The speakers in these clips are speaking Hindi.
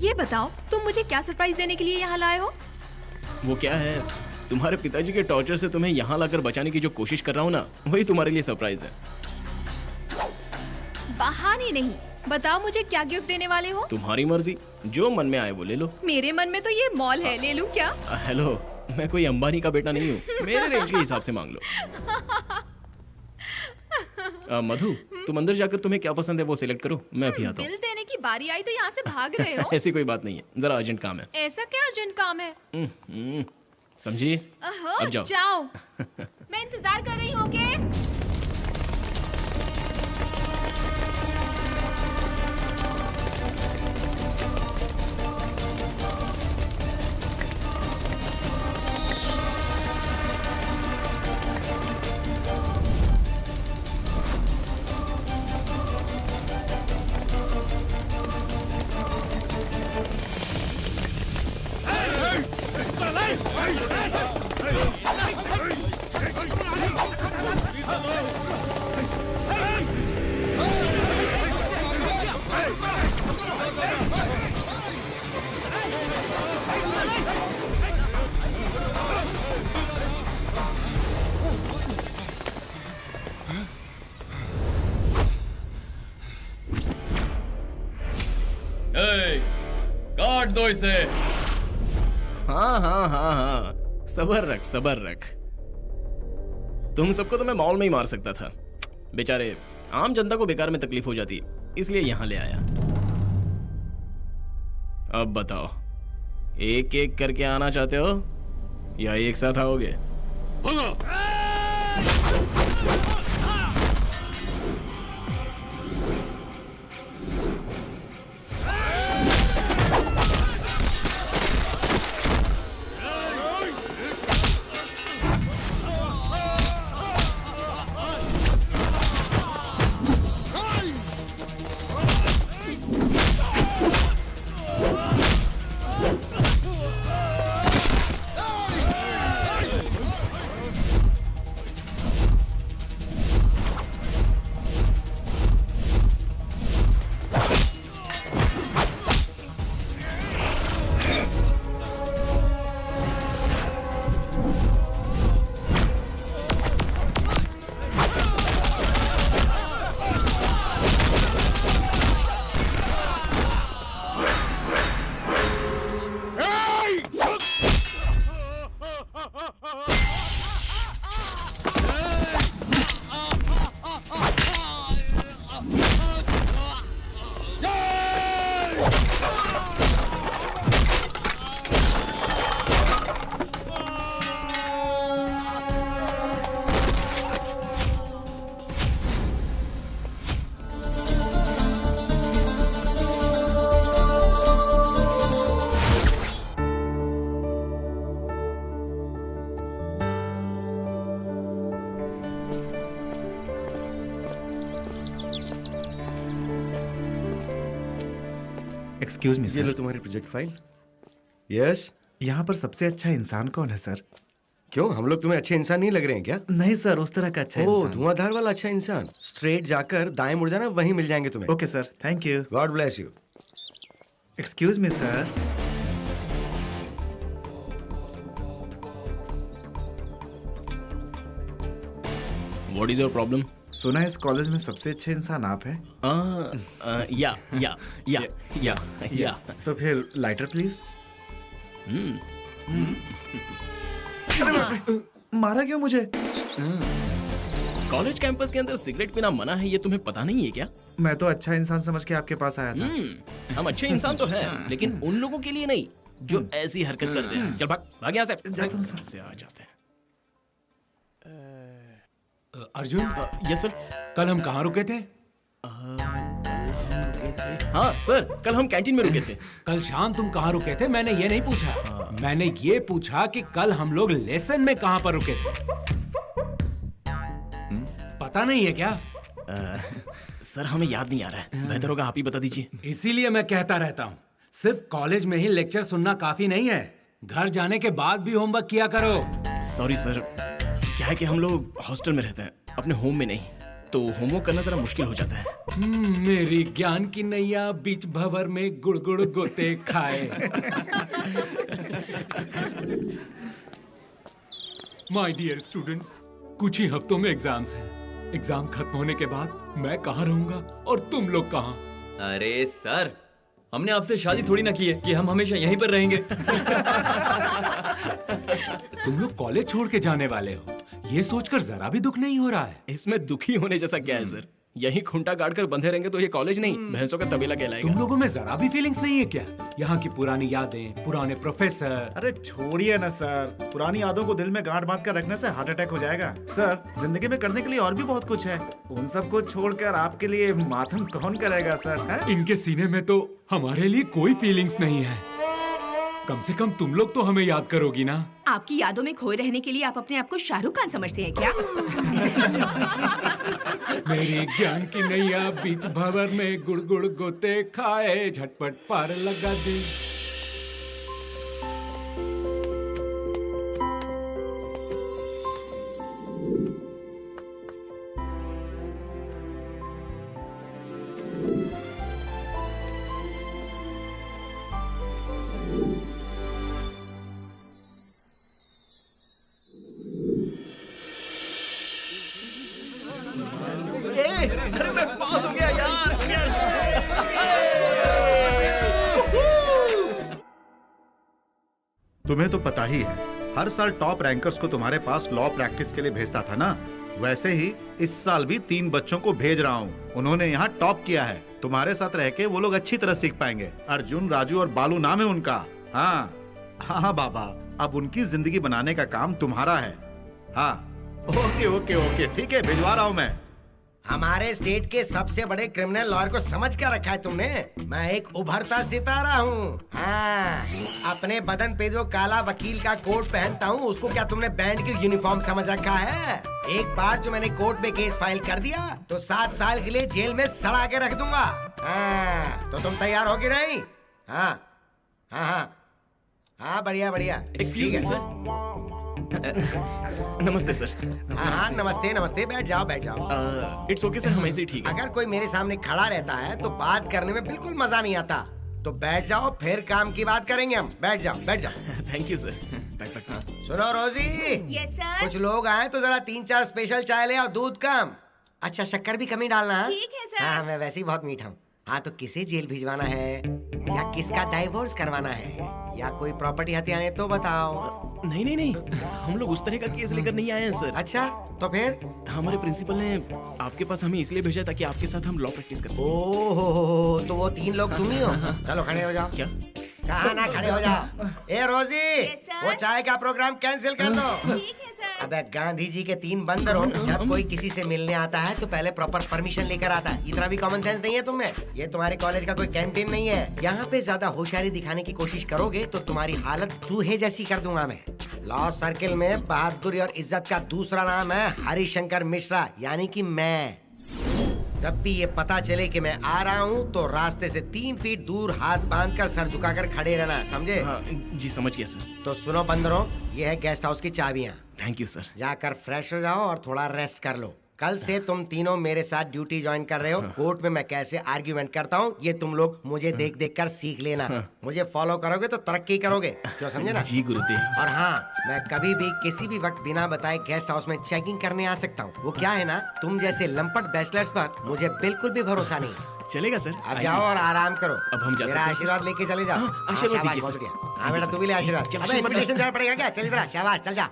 ये बताओ तुम मुझे क्या सरप्राइज देने के लिए यहाँ लाए हो? वो क्या है, तुम्हारे पिताजी के टॉर्चर से तुम्हें यहाँ लाकर बचाने की जो कोशिश कर रहा हूँ ना, वही तुम्हारे लिए सरप्राइज है। बहाने नहीं, बताओ मुझे क्या गिफ्ट देने वाले हो? तुम्हारी मर्जी, जो मन में आए वो ले लो। मेरे मन में तो ये मॉल है, ले लूं क्या? हेलो, मैं कोई अंबानी का बेटा नहीं हूँ, मेरे रेंज के हिसाब से मांग लो। मधु, तुम अंदर जाकर तुम्हें क्या पसंद है वो सिलेक्ट करो, मैं अभी आता हूँ। बिल देने की बारी आई तो यहाँ से भाग रहे हो? ऐसी कोई बात नहीं है, जरा अर्जेंट काम है। ऐसा क्या अर्जेंट काम है? समझी? अब जाओ। जाओ। मैं इंतजार कर रही हूँ। ओके? काट दो इसे। हाँ हाँ हाँ हाँ, सबर रख सबर रख। तुम सबको तो मैं मॉल में ही मार सकता था, बेचारे आम जनता को बेकार में तकलीफ हो जाती, इसलिए यहां ले आया। अब बताओ, एक एक करके आना चाहते हो या एक साथ आओगे? एक्सक्यूज मी ये सर, लो तुम्हारी प्रोजेक्ट फाइल। यस, यहाँ पर सबसे अच्छा इंसान कौन है सर? क्यों हम लोग तुम्हें अच्छे इंसान नहीं लग रहे हैं क्या? नहीं सर, उस तरह का अच्छा ओह, इंसान। धुआंधार वाला अच्छा इंसान। स्ट्रेट जाकर दाएं मुड़ जाना, वहीं मिल जाएंगे तुम्हें। Okay sir, thank you. God bless you. Excuse me sir, what is your problem? सुना है इस कॉलेज में सबसे अच्छे इंसान आप हैं। या या या या या। तो फिर लाइटर प्लीज। मारा क्यों मुझे? कॉलेज कैंपस के अंदर सिगरेट पीना मना है, ये तुम्हें पता नहीं है क्या? मैं तो अच्छा इंसान समझ के आपके पास आया था। हम अच्छे इंसान तो हैं, लेकिन उन लोगों के लिए नहीं जो ऐसी हरकत करते हैं। चल भाग भाग यहाँ से। जाता हूँ सर। से आ जाते हैं। Arjun, yes sir. कल हम कहाँ रुके थे? हाँ सर, कल हम कैंटीन में रुके थे। कल शाम तुम कहाँ रुके थे? मैंने ये नहीं पूछा। मैंने ये पूछा कि कल हम लोग लेसन में कहाँ पर रुके थे। पता नहीं है क्या? सर हमें याद नहीं आ रहा है, बेहतर होगा आप ही बता दीजिए। इसीलिए मैं कहता रहता हूँ, सिर्फ कॉलेज में ही लेक्चर सुनना काफी नहीं है, घर जाने के बाद भी होमवर्क किया करो। सॉरी सर, क्या है कि हम लोग हॉस्टल में रहते हैं, अपने होम में नहीं, तो होमवर्क करना जरा मुश्किल हो जाता है। मेरी ज्ञान की नैया बीच भंवर में गुड़ गुड़ गोते खाए। माय डियर स्टूडेंट्स, कुछ ही हफ्तों में एग्जाम्स हैं। एग्जाम खत्म होने के बाद मैं कहाँ रहूंगा और तुम लोग कहाँ? अरे सर, हमने आपसे शादी थोड़ी ना की है कि हम हमेशा यहीं पर रहेंगे। तुम लोग कॉलेज छोड़ के जाने वाले हो, ये सोचकर जरा भी दुख नहीं हो रहा है? इसमें दुखी होने जैसा क्या है सर? यही खूंटा गाड़ कर बंधे रहेंगे तो ये कॉलेज नहीं भैंसों का तबेला कहलाएगा। तुम लोगों में जरा भी फीलिंग्स नहीं है क्या? यहाँ की पुरानी यादें, पुराने प्रोफेसर। अरे छोड़िए ना सर, पुरानी यादों को दिल में गांठ बांध कर रखने से हार्ट अटैक हो जाएगा। सर, जिंदगी में करने के लिए और भी बहुत कुछ है, उन सब को छोड़कर आपके लिए मातम कौन करेगा सर? है? इनके सीने में तो हमारे लिए कोई फीलिंग्स नहीं है। कम से कम तुम लोग तो हमें याद करोगी ना? आपकी यादों में खोए रहने के लिए आप अपने आप को शाहरुख खान समझते हैं क्या? मेरी ज्ञान की नैया बीच भंवर में गुड़ गुड़ गोते खाए, झटपट पार लगा दे। अरे मैं पास हो गया यार। तुम्हें तो पता ही है, हर साल टॉप रैंकर्स को तुम्हारे पास लॉ प्रैक्टिस के लिए भेजता था ना। वैसे ही इस साल भी 3 बच्चों को भेज रहा हूँ। उन्होंने यहाँ टॉप किया है। तुम्हारे साथ रह के वो लोग अच्छी तरह सीख पाएंगे। अर्जुन, राजू और बालू नाम है उनका। हाँ हाँ हाँ बाबा, अब उनकी जिंदगी बनाने का काम तुम्हारा है। हाँ ओके ओके ओके, ठीक है, भिजवा रहा हूँ मैं। हमारे स्टेट के सबसे बड़े क्रिमिनल लॉयर को समझ क्या रखा है तुमने? मैं एक उभरता सितारा हूँ। हाँ, अपने बदन पे जो काला वकील का कोट पहनता हूँ उसको क्या तुमने बैंड की यूनिफॉर्म समझ रखा है? एक बार जो मैंने कोर्ट में केस फाइल कर दिया तो 7 साल के लिए जेल में सड़ा के रख दूंगा। हाँ, तो तुम तैयार हो कि नहीं? हाँ हाँ हाँ हाँ, बढ़िया बढ़िया, ठीक है सर। नमस्ते सर। हाँ हाँ, नमस्ते नमस्ते, बैठ जाओ बैठ जाओ। इट्स ओके सर, हम ऐसे ही ठीक है। अगर कोई मेरे सामने खड़ा रहता है तो बात करने में बिल्कुल मजा नहीं आता। तो बैठ जाओ, फिर काम की बात करेंगे हम। बैठ जाओ बैठ जाओ। Thank you sir. बैठ सकते हैं। सुनो रोजी, यस सर। कुछ लोग आए तो जरा 3-4 स्पेशल चाय ले आओ, दूध कम। अच्छा, शक्कर भी कमी डालना। हाँ? ठीक है सर। हाँ, मैं वैसे ही बहुत मीठा हूँ। हाँ, तो किसे जेल भिजवाना है या किसका डाइवोर्स करवाना है या कोई प्रॉपर्टी हथियाने तो बताओ। नहीं नहीं नहीं, हम लोग उस तरह का केस लेकर नहीं आए हैं सर। अच्छा, तो फिर? हमारे प्रिंसिपल ने आपके पास हमें इसलिए भेजा ताकि आपके साथ हम लॉ प्रैक्टिस करें। ओहो, तो वो 3 लोग तुम ही हो? चलो खड़े हो जाओ। क्या? कहा ना खड़े हो जाओ। ए रोजी, Yes, sir. वो चाय का प्रोग्राम कैंसिल कर दो। ठीक है सर। अबे गांधी जी के 3 बंदर हो। जब कोई किसी से मिलने आता है तो पहले प्रॉपर परमिशन लेकर आता है। इतना भी कॉमन सेंस नहीं है तुम्हें? ये तुम्हारे कॉलेज का कोई कैंटीन नहीं है। यहाँ पे ज्यादा होशियारी दिखाने की कोशिश करोगे तो तुम्हारी हालत चूहे जैसी कर दूंगा मैं। लॉ सर्किल में बहादुरी और इज्जत का दूसरा नाम है हरिशंकर मिश्रा, यानी कि मैं। जब भी ये पता चले कि मैं आ रहा हूँ तो रास्ते से 3 फीट दूर हाथ बांधकर सर झुकाकर खड़े रहना, समझे? हाँ, जी समझ गया सर। तो सुनो बंदरों, ये है गेस्ट हाउस की चाबियाँ। Thank you sir. जाकर फ्रेश हो जाओ और थोड़ा रेस्ट कर लो। कल से तुम तीनों मेरे साथ ड्यूटी ज्वाइन कर रहे हो। कोर्ट में मैं कैसे आर्ग्यूमेंट करता हूँ ये तुम लोग मुझे देख देख कर सीख लेना। मुझे फॉलो करोगे तो तरक्की करोगे, क्यों, समझे ना? जी गुरुदेव। और हाँ, मैं कभी भी किसी भी वक्त बिना बताए गेस्ट हाउस में चेकिंग करने आ सकता हूँ। वो क्या है ना, तुम जैसे लंपट बैचलर्स पर मुझे बिल्कुल भी भरोसा नहीं है। चलेगा सर। अब जाओ और आराम करो। अब हम जा मेरा सकते हैं। आशीर्वाद लेके चले जाओ। हाँ, आशीर्वाद शाबाश, दीजिए बहुत सर। बढ़िया। हाँ बेटा, तू भी ले आशीर्वाद। चल, अबे आशीर्वाद इनविटेशन देना पड़ेगा क्या? चल इधर, शाबाश, चल जा।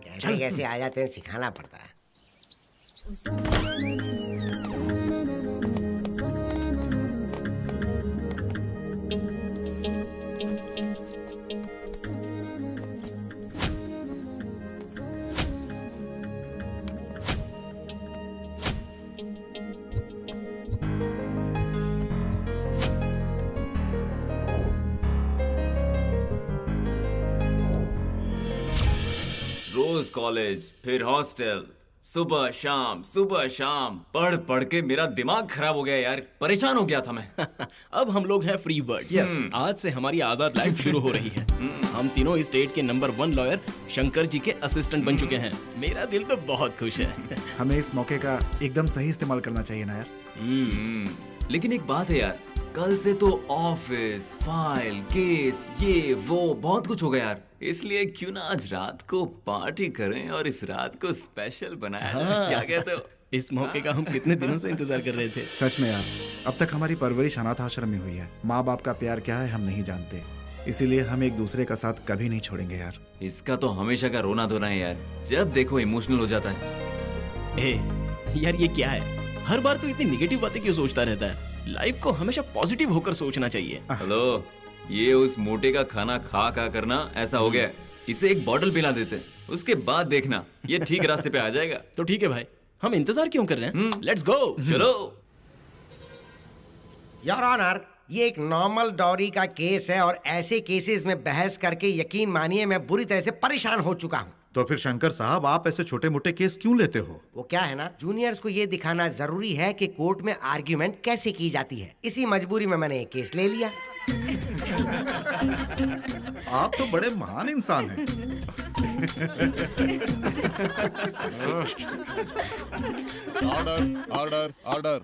कैसे कैसे आ जाते हैं सिखाना पड़ता है। रोज कॉलेज, फिर हॉस्टल, सुबह शाम पढ़ पढ़ के मेरा दिमाग खराब हो गया यार, परेशान हो गया था मैं। अब हम लोग हैं फ्री बर्ड्स। आज से हमारी आजाद लाइफ शुरू हो रही है। हम तीनों स्टेट के नंबर 1 लॉयर शंकर जी के असिस्टेंट बन चुके हैं। मेरा दिल तो बहुत खुश है। हमें इस मौके का एकदम सही इस्तेमाल करना चाहिए ना यार। लेकिन एक बात है यार, कल से तो ऑफिस, फाइल, केस, ये वो बहुत कुछ होगा यार। इसलिए क्यों ना आज रात को पार्टी करें और इस रात को स्पेशल बनाया जाए। क्या कहते हो? इस मौके का हम कितने दिनों से इंतजार कर रहे थे। सच में यार, अब तक हमारी परवरिश अनाथ आश्रम में हुई है। माँ बाप का प्यार क्या है हम नहीं जानते, इसीलिए हम एक दूसरे का साथ कभी नहीं छोड़ेंगे यार। इसका तो हमेशा का रोना धोना है यार, जब देखो इमोशनल हो जाता है। यार ये क्या है? हर बार तो इतनी निगेटिव बातें क्यों सोचता रहता है? लाइफ को हमेशा पॉजिटिव होकर सोचना चाहिए। हेलो, ये उस मोटे का खाना खा करना ऐसा हो गया, इसे एक बॉटल पिला देते, उसके बाद देखना ये ठीक रास्ते पे आ जाएगा। तो ठीक है भाई, हम इंतजार क्यों कर रहे हैं? Let's go. चलो। योर ऑनर, ये एक नॉर्मल डॉरी का केस है और ऐसे केसेस में बहस करके यकीन मानिए मैं बुरी तरह से परेशान हो चुका हूँ। तो फिर शंकर साहब, आप ऐसे छोटे मोटे केस क्यों लेते हो? वो क्या है ना, जूनियर्स को ये दिखाना जरूरी है कि कोर्ट में आर्ग्यूमेंट कैसे की जाती है। इसी मजबूरी में मैंने एक केस ले लिया। आप तो बड़े महान इंसान हैं। Order order order.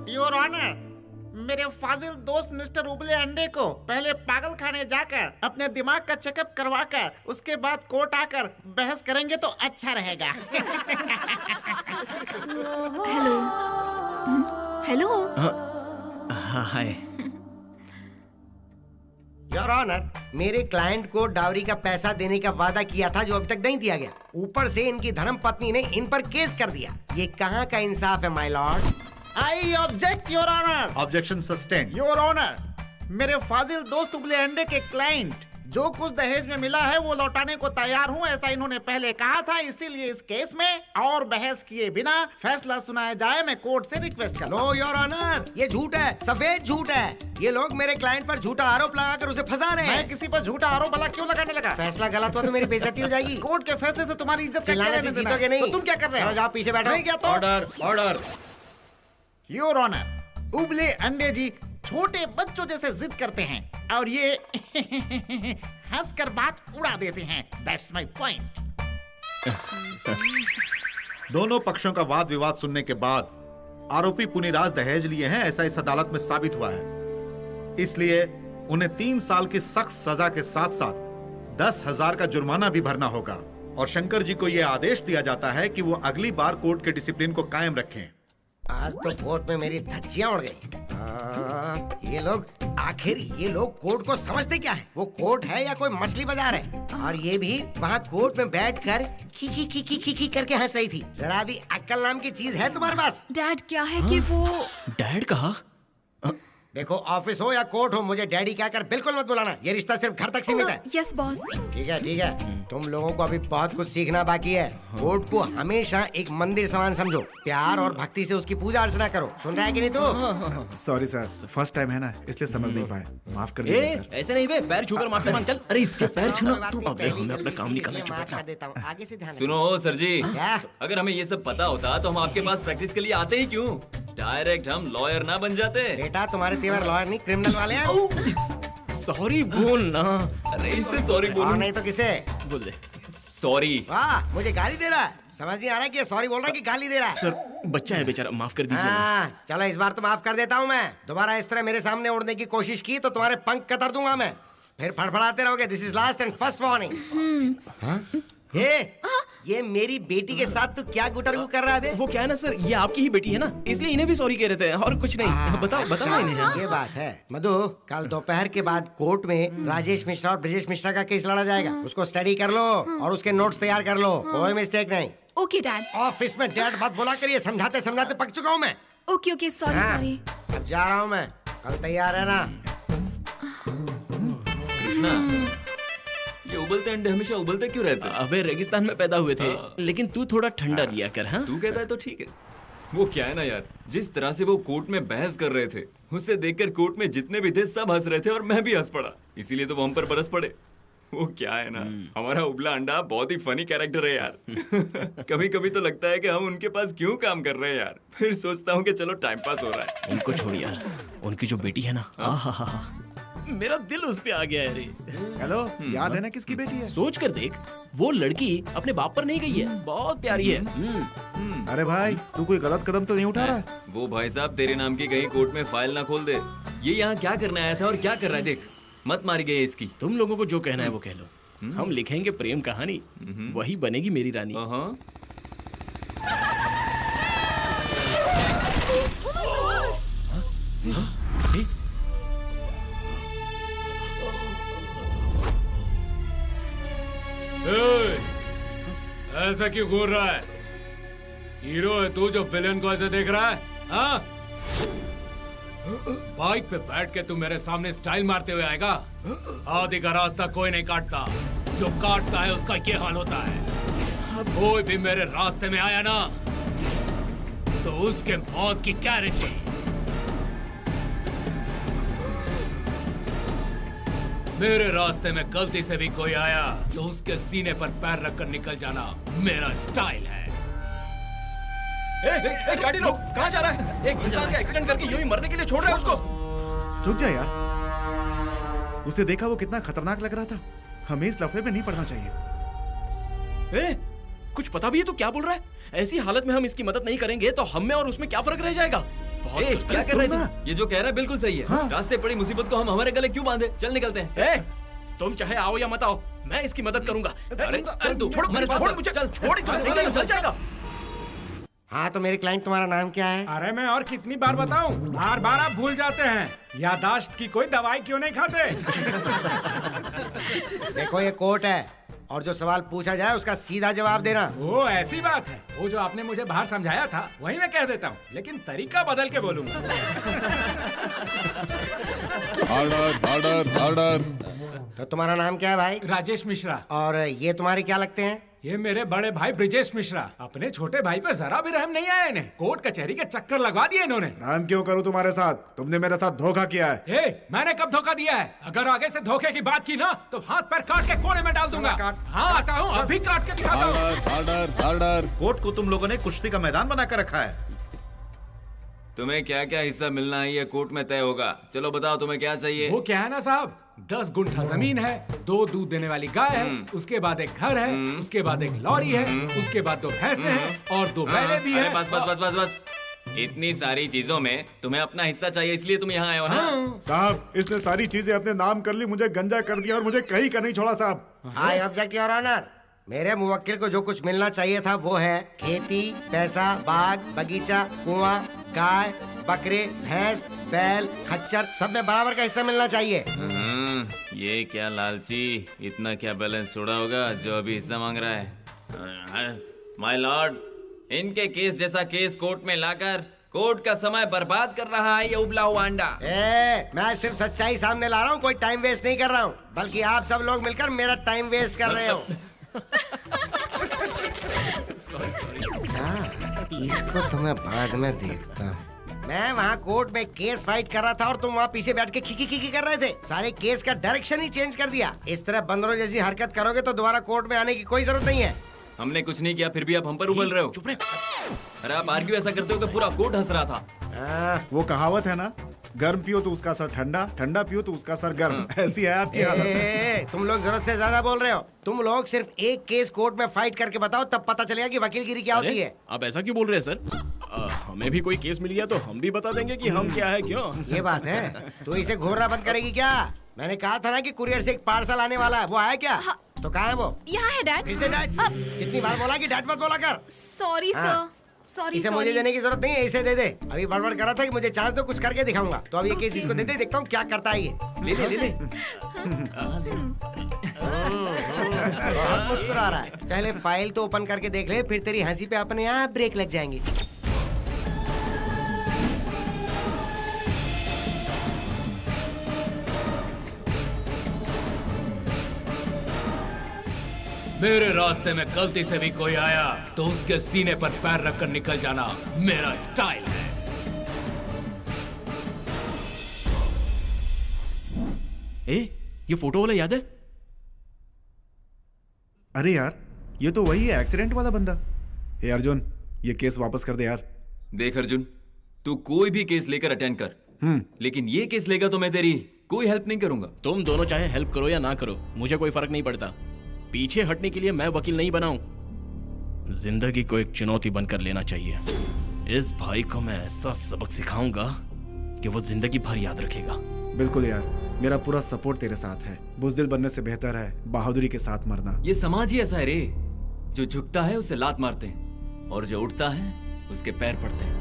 Your honour, मेरे फाजिल दोस्त मिस्टर उबले अंडे को पहले पागल खाने जाकर अपने दिमाग का चेकअप करवाकर उसके बाद कोर्ट आकर बहस करेंगे तो अच्छा रहेगा। Hello. Hello. Hi. Your honour, मेरे क्लाइंट को डावरी का पैसा देने का वादा किया था जो अभी तक नहीं दिया गया। ऊपर से इनकी धर्म पत्नी ने इन पर केस कर दिया। ये कहाँ का इंसाफ है my lord? I object your honour. Objection sustain. Your honour, मेरे फाजिल दोस्त उबले अंडे के क्लाइंट जो कुछ दहेज में मिला है वो लौटाने को तैयार हूँ, ऐसा इन्होंने पहले कहा था। इसीलिए इस केस में और बहस किए बिना फैसला सुनाया जाए, मैं कोर्ट से रिक्वेस्ट कर। नो योर ऑनर, ये झूठ है, सफेद झूठ है। ये लोग मेरे क्लाइंट पर झूठा आरोप लगाकर उसे फंसा रहे हैं। मैं किसी पर झूठा आरोप भला क्यों लगाने लगा? फैसला गलत हुआ तो मेरी बेइज्जती हो जाएगी। कोर्ट के फैसले से तुम्हारी इज्जत का क्या चिल्लाने से लेना देना? जीतोगे नहीं। तो तुम क्या कर रहे हो? चलो जाओ पीछे बैठो। नहीं क्या तो? Order order. योर ऑनर, उबले अंडे जी छोटे बच्चों जैसे जिद करते हैं और ये हंसकर बात उड़ा देते हैं। That's my point. दोनों पक्षों का वाद विवाद सुनने के बाद आरोपी पुनीराज दहेज लिए हैं, ऐसा इस अदालत में साबित हुआ है। इसलिए उन्हें 3 साल की सख्त सजा के साथ साथ 10,000 का जुर्माना भी भरना होगा। और शंकर जी को यह आदेश दिया जाता है कि वो अगली बार कोर्ट के डिसिप्लिन को कायम रखें। आज तो कोर्ट में मेरी धज्जियां उड़ गई। ये लोग आखिर ये लोग कोर्ट को समझते क्या है? वो कोर्ट है या कोई मछली बाजार है? और ये भी वहाँ कोर्ट में बैठकर खी करके हंस रही थी। जरा भी अक्ल नाम की चीज है तुम्हारे पास? डैड क्या है कि वो डैड कहा? देखो, ऑफिस हो या कोर्ट हो, मुझे डैडी कहकर बिल्कुल मत बुलाना। ये रिश्ता सिर्फ घर तक सीमित है। Yes boss. ठीक है ठीक है, तुम लोगों को अभी बहुत कुछ सीखना बाकी है। कोर्ट को हमेशा एक मंदिर समान समझो। प्यार और भक्ति से उसकी पूजा अर्चना करो। सुन रहा है कि नहीं तू? सॉरी सर, फर्स्ट टाइम है ना, इसलिए समझ नहीं पाए, माफ कर दीजिए सर। ऐसे नहीं बे, पैर छूकर माफी मांग। चल। अरे इसके पैर छूना। तू अबे हमें अपना काम नहीं करना। माफ कर देता हूँ, आगे से ध्यान सुनो सर जी, क्या? अगर हमें ये सब पता होता तो हम आपके पास प्रैक्टिस के लिए आते ही क्यों? डायरेक्ट हम लॉयर ना बन जाते। बेटा, तुम्हारे तेवर लॉयर नहीं क्रिमिनल वाले हैं। सॉरी बोल ना। अरे इससे सॉरी और बोलो। नहीं तो किसे? बोल दे। सॉरी। वाह, मुझे गाली दे रहा है। समझ नहीं आ रहा है कि सॉरी बोल रहा है कि गाली दे रहा है। सर बच्चा है बेचारा, माफ कर दीजिए। हाँ, चलो इस बार तो माफ कर देता हूँ मैं। दोबारा इस तरह मेरे सामने उड़ने की कोशिश की तो तुम्हारे पंख कतर दूंगा मैं। फिर फड़फड़ाते रहोगे। This is last and first warning. ये मेरी बेटी के साथ तू क्या गुटरगु कर रहा है बे? वो क्या है ना सर, ये आपकी ही बेटी है ना, इसलिए इन्हें भी सॉरी कह रहे थे और कुछ नहीं। बताओ बताओ इन्हें। ये बात है मधु, कल दोपहर के बाद कोर्ट में राजेश मिश्रा और ब्रजेश मिश्रा का केस लड़ा जाएगा। उसको स्टडी कर लो और उसके नोट्स तैयार कर लो। कोई मिस्टेक नहीं। Okay dad. ऑफिस में डैड मत बोला करिए, समझाते समझाते पक चुका हूँ मैं। ओके ओके सॉरी हाँ, सॉरी। अब जा रहा हूँ मैं, कल तैयार है ना? कृष्णा, ये उबलते अंडे हमेशा उबलते क्यों रहते हैं? अबे रेगिस्तान में पैदा हुए थे, लेकिन तू थोड़ा ठंडा दिया कर। हाँ तू कहता है तो ठीक है। वो क्या है ना यार, जिस तरह से वो कोर्ट में बहस कर रहे थे, उसे देखकर कोर्ट में जितने भी थे सब हंस रहे थे और मैं भी हंस पड़ा, इसीलिए तो वो हम पर बरस पड़े। वो क्या है ना, हमारा उबला अंडा बहुत ही फनी कैरेक्टर है यार। कभी कभी तो लगता है कि हम उनके पास क्यों काम कर रहे हैं यार, फिर सोचता हूँ कि चलो टाइम पास हो रहा है। उनको छोड़ यार, उनकी जो बेटी है ना, आहा, मेरा दिल उस पे आ गया है रे। हेलो, याद है ना किसकी बेटी है? सोच कर देख, वो लड़की अपने बाप पर नहीं गई है, बहुत प्यारी है। अरे भाई, तू कोई गलत कदम तो नहीं उठा रहा है? वो भाई साहब तेरे नाम की कहीं कोर्ट में फाइल ना खोल दे। ये यहाँ क्या करने आया था और क्या कर रहा है, देख मत मारी गई इसकी। तुम लोगों को जो कहना है वो कह लो। हम लिखेंगे प्रेम कहानी, वही बनेगी मेरी रानी। ऐसा क्यों घूर रहा है? हीरो है तू जो विलेन को ऐसे देख रहा है? हाँ? बाइक पे बैठ के तू मेरे सामने स्टाइल मारते हुए आएगा? आदि का रास्ता कोई नहीं काटता, जो काटता है उसका ये हाल होता है। कोई भी मेरे रास्ते में आया ना तो उसके मौत की गारंटी। मेरे रास्ते में गलती से भी कोई आया तो उसके सीने पर पैर रखकर निकल जाना मेरा स्टाइल है। गाड़ी रोक, कहाँ जा रहा है? एक इंसान का एक्सीडेंट करके यूं ही मरने के लिए छोड़ रहा है उसको? रुक जा यार, उसे देखा वो कितना खतरनाक लग रहा था। हमें इस लफड़े में नहीं पड़ना चाहिए। कुछ पता भी है तो क्या बोल रहा है? ऐसी हालत में हम इसकी मदद नहीं करेंगे तो हम में और उसमें क्या फर्क रह जाएगा? क्या कर रहे थे? ये जो कह रहा है बिल्कुल सही है। हाँ। रास्ते पड़ी मुसीबत को हम हमारे गले क्यों बांधे? चल निकलते हैं। तुम चाहे आओ या मत आओ, मैं इसकी मदद करूंगा। अरे चल तू, छोड़ मेरे साथ छोड़ चल। मुझे, चल छोड़, चल जाएगा। हाँ तो मेरे क्लाइंट, तुम्हारा नाम क्या है? अरे मैं और कितनी बार बताऊं? बार बार आप भूल जाते हैं। यादाश्त की कोई दवाई क्यों नहीं खाते? देखो ये कोर्ट है और जो सवाल पूछा जाए उसका सीधा जवाब देना। वो ऐसी बात है, वो जो आपने मुझे बाहर समझाया था वही मैं कह देता हूँ, लेकिन तरीका बदल के बोलूंगा। Order order order. तो तुम्हारा नाम क्या है भाई? राजेश मिश्रा। और ये तुम्हारे क्या लगते हैं? ये मेरे बड़े भाई ब्रिजेश मिश्रा। अपने छोटे भाई पे जरा भी रहम नहीं आया इन्हें। कोर्ट कचहरी के चक्कर लगवा दिए इन्होंने। राम क्यों करूं तुम्हारे साथ? तुमने मेरे साथ धोखा किया है। मैंने कब धोखा दिया है? अगर आगे से धोखे की बात की ना तो हाथ पैर काट के कोने में डाल दूंगा। हाँ आता हूँ, अभी काट के दिखाता हूँ। Order order order. कोर्ट को तुम लोगों ने कुश्ती का मैदान बनाकर रखा है। तुम्हें क्या क्या हिस्सा मिलना है ये कोर्ट में तय होगा। चलो बताओ तुम्हें क्या चाहिए? वो क्या है ना साहब, 10 गुंठा जमीन है, 2 दूध देने वाली गाय है, उसके बाद एक घर है, उसके बाद एक लॉरी है, उसके बाद 2 भैंसे हैं और 2 बैलें भी अरे हैं। बस बस बस बस बस, इतनी सारी चीजों में तुम्हें अपना हिस्सा चाहिए, इसलिए तुम यहाँ आए हो ना? साहब, इसने सारी चीजें अपने नाम कर ली, मुझे गंजा कर दिया और मुझे कहीं का नहीं छोड़ा साहब। I object your honour. मेरे मुवक्किल को जो कुछ मिलना चाहिए था वो है खेती, पैसा, बाग, बगीचा, कुआं, गाय, बकरे, भैंस, बैल, खच्चर, सब में बराबर का हिस्सा मिलना चाहिए। ये क्या लालची, इतना क्या बैलेंस छोड़ा होगा जो अभी हिस्सा मांग रहा है? माय लॉर्ड, इनके केस जैसा केस कोर्ट में लाकर कोर्ट का समय बर्बाद कर रहा है ये उबला हुआ अंडा। मैं सिर्फ सच्चाई सामने ला रहा हूँ, कोई टाइम वेस्ट नहीं कर रहा हूँ, बल्कि आप सब लोग मिलकर मेरा टाइम वेस्ट कर रहे हो। इसको तो मैं बाद में देखता हूँ। मैं वहाँ कोर्ट में केस फाइट कर रहा था और तुम वहाँ पीछे बैठ के खिकी खिकी कर रहे थे। सारे केस का डायरेक्शन ही चेंज कर दिया। इस तरह बंदरों जैसी हरकत करोगे तो दोबारा कोर्ट में आने की कोई जरूरत नहीं है। हमने कुछ नहीं किया फिर भी आप हम पर उबल रहे हो। चुप रहे। अरे आप आर्ग्यू ऐसा करते हो कि पूरा कोर्ट हंस रहा था। वो कहावत है ना, गर्म पियो तो उसका सर ठंडा, ठंडा पियो तो उसका सर गर्म। ऐसी है आपकी हालत। तुम लोग जरूरत से ज्यादा बोल रहे हो। तुम लोग सिर्फ एक केस कोर्ट में फाइट करके बताओ, तब पता चलेगा कि वकीलगिरी क्या होती है। आप ऐसा क्यों बोल रहे हैं सर? हमें भी कोई केस मिल गया तो हम भी बता देंगे कि हम क्या है क्यों। ये बात है। तू इसे घूरना बंद करेगी क्या? मैंने कहा था ना कि कुरियर से एक पार्सल आने वाला है, वो आया क्या? हाँ। तो कहाँ है वो? यहाँ है डैड। फिर से डैड? कितनी बार बोला कि डैड मत बोला कर। सॉरी हाँ। सर। सॉरी इसे मुझे सॉरी देने की जरूरत नहीं है, इसे दे दे। अभी बड़बड़ कर रहा था कि मुझे चांस दो, कुछ करके दिखाऊंगा। तो अब ये केस इसको दे दे, देखता हूँ क्या करता है ये। ले ले ले ले बहुत मुस्कुरा रहा है। पहले फाइल तो ओपन करके देख ले, फिर तेरी हंसी पे अपने आप ब्रेक लग जाएंगी। मेरे रास्ते में गलती से भी कोई आया तो उसके सीने पर पैर रखकर निकल जाना मेरा स्टाइल है। ये फोटो वाला याद है? अरे यार, ये तो वही है, एक्सीडेंट वाला बंदा। हे अर्जुन, ये केस वापस कर दे यार। देख अर्जुन, तू कोई भी केस लेकर अटेंड कर, लेकिन ये केस लेगा तो मैं तेरी कोई हेल्प नहीं करूंगा। तुम दोनों चाहे हेल्प करो या ना करो, मुझे कोई फर्क नहीं पड़ता। पीछे हटने के लिए मैं वकील नहीं बना हूं। जिंदगी को एक चुनौती बनकर लेना चाहिए। इस भाई को मैं ऐसा सबक सिखाऊंगा कि वो जिंदगी भर याद रखेगा। बिल्कुल यार, मेरा पूरा सपोर्ट तेरे साथ है। बुजदिल बनने से बेहतर है बहादुरी के साथ मरना। ये समाज ही ऐसा है रे, जो झुकता है उसे लात मारते हैं और जो उठता है उसके पैर पड़ते हैं।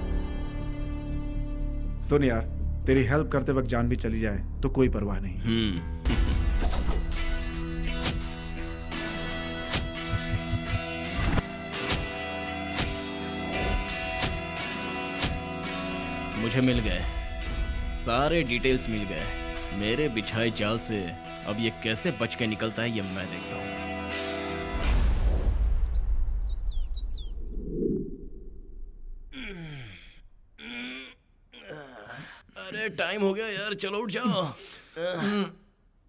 सुन यार, तेरी हेल्प करते वक्त जान भी चली जाए तो कोई परवाह नहीं। मुझे मिल गए, सारे डिटेल्स मिल गए। मेरे बिछाए जाल से अब ये कैसे बच के निकलता है, ये मैं देखता हूँ। अरे टाइम हो गया यार, चलो उठ जाओ।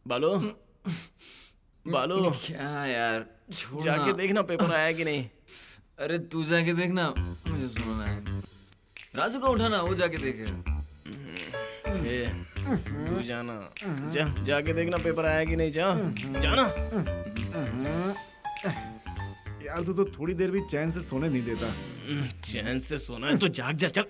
बालो, बालो, क्या यार, छोड़ जाके ना। देखना पेपर आया कि नहीं। अरे तू जाके देखना, मुझे सुनना है। राजू को उठाना, वो जाके देखे। तू जाना, जाके देखना पेपर आया कि नहीं। जाना। यार तू तो थोड़ी देर भी चैन से सोने नहीं देता। चैन से सोना है तो जाग जा, चल।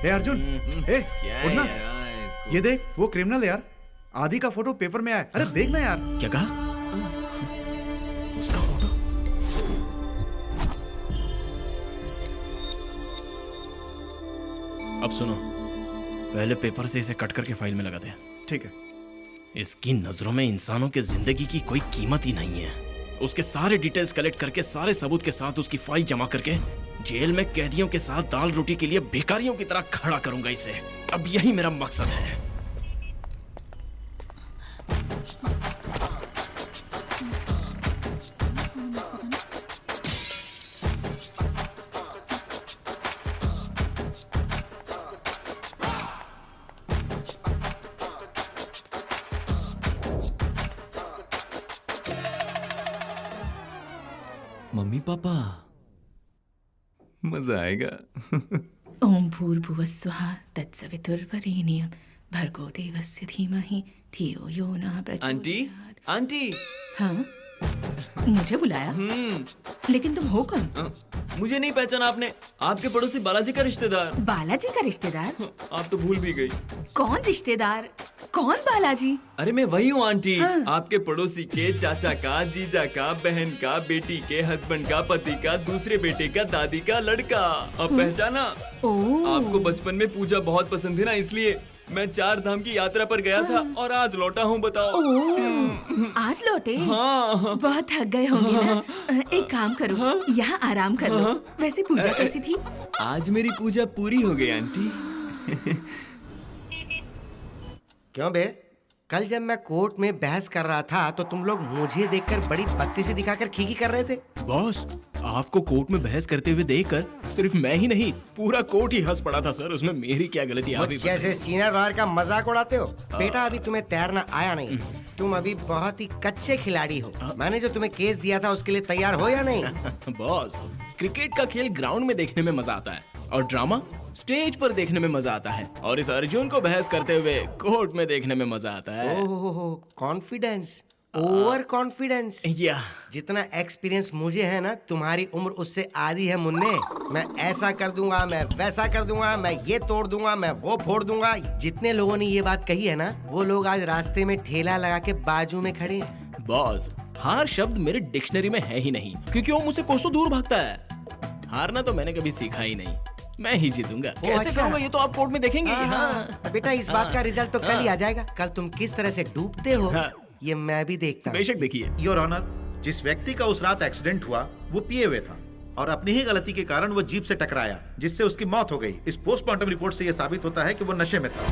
हे अर्जुन, हे क्या उठना। यार, इसको- ये देख, वो क्रिमिनल यार। आदि का फोटो पेपर में आया। अरे देखना यार। क्या कहा? उसका फोटो? अब सुनो, पहले पेपर से इसे कट करके फाइल में लगा दे। ठीक है। इसकी नजरों में इंसानों के जिंदगी की कोई कीमत ही नहीं है। उसके सारे डिटेल्स कलेक्ट करके सारे सबूत के साथ उसकी फाइल जमा करके जेल में कैदियों के साथ दाल रोटी के लिए भिखारियों की तरह खड़ा करूंगा इसे। अब यही मेरा मकसद है। मम्मी पापा, मजा आएगा। ओम भूर्भुवः स्वः तत्सवितुर्वरेण्यं भर्गो देवस्य धीमहि धियो यो नः प्रचोदयात्। Aunty, aunty. हाँ, मुझे बुलाया? लेकिन तुम हो कौन? मुझे नहीं पहचाना आपने? आपके पड़ोसी बालाजी का रिश्तेदार। बालाजी का रिश्तेदार? आप तो भूल भी गई। कौन रिश्तेदार? कौन बालाजी? अरे मैं वही हूँ आंटी। हाँ। आपके पड़ोसी के चाचा का, जीजा का, बहन का, बेटी के हस्बैंड का, पति का, दूसरे बेटे का, दादी का लड़का। अब पहचाना? ओह, आपको बचपन में पूजा बहुत पसंद थी ना, इसलिए मैं 4 धाम की यात्रा पर गया था और आज लौटा हूँ। बताओ। ओह, आज लौटे? हाँ। बहुत थक गए होंगे ना? एक काम करो, यहाँ आराम कर लो। वैसे पूजा कैसी थी? आज मेरी पूजा पूरी हो गई आंटी। क्यों बे? कल जब मैं कोर्ट में बहस कर रहा था तो तुम लोग मुझे देखकर बड़ी बत्तीसी दिखाकर खीखी कर रहे थे। बॉस, आपको कोर्ट में बहस करते हुए देखकर सिर्फ मैं ही नहीं, पूरा कोर्ट ही हंस पड़ा था सर। उसमें मेरी क्या गलती? आप ही मुझ जैसे सीनियर लॉयर का मजाक उड़ाते हो? बेटा, अभी तुम्हें तैरना आया नहीं। तुम अभी बहुत ही कच्चे खिलाड़ी हो। मैंने जो तुम्हें केस दिया था उसके लिए तैयार हो या नहीं? बॉस, क्रिकेट का खेल ग्राउंड में देखने में मजा आता है, और ड्रामा स्टेज पर देखने में मजा आता है, और इस अर्जुन को बहस करते हुए कोर्ट में देखने में मजा आता है। ओहो, कॉन्फिडेंस, ओवर कॉन्फिडेंस। या जितना एक्सपीरियंस मुझे है ना, तुम्हारी उम्र उससे आधी है मुन्ने। मैं ऐसा कर दूंगा, मैं वैसा कर दूंगा, मैं ये तोड़ दूंगा, मैं वो फोड़ दूंगा। जितने लोगों ने ये बात कही है ना, वो लोग आज रास्ते में ठेला लगा के बाजू में खड़े हैं। बॉस, हार शब्द मेरे डिक्शनरी में है ही नहीं, क्योंकि वो मुझसे कोसों दूर भागता है। हारना तो मैंने कभी सीखा ही नहीं, मैं ही जीतूंगा। कैसे अच्छा। करूंगा ये तो आप कोर्ट में देखेंगे। हाँ। बेटा, इस बात का रिजल्ट तो कल ही आ जाएगा। कल तुम किस तरह से डूबते हो हाँ। ये मैं भी देखता हूँ। बेशक देखिए। योर ऑनर, जिस व्यक्ति का उस रात एक्सीडेंट हुआ वो पिए हुए था और अपनी ही गलती के कारण वो जीप से टकराया, जिससे उसकी मौत हो गई। इस पोस्टमार्टम रिपोर्ट से यह साबित होता है कि वो नशे में था।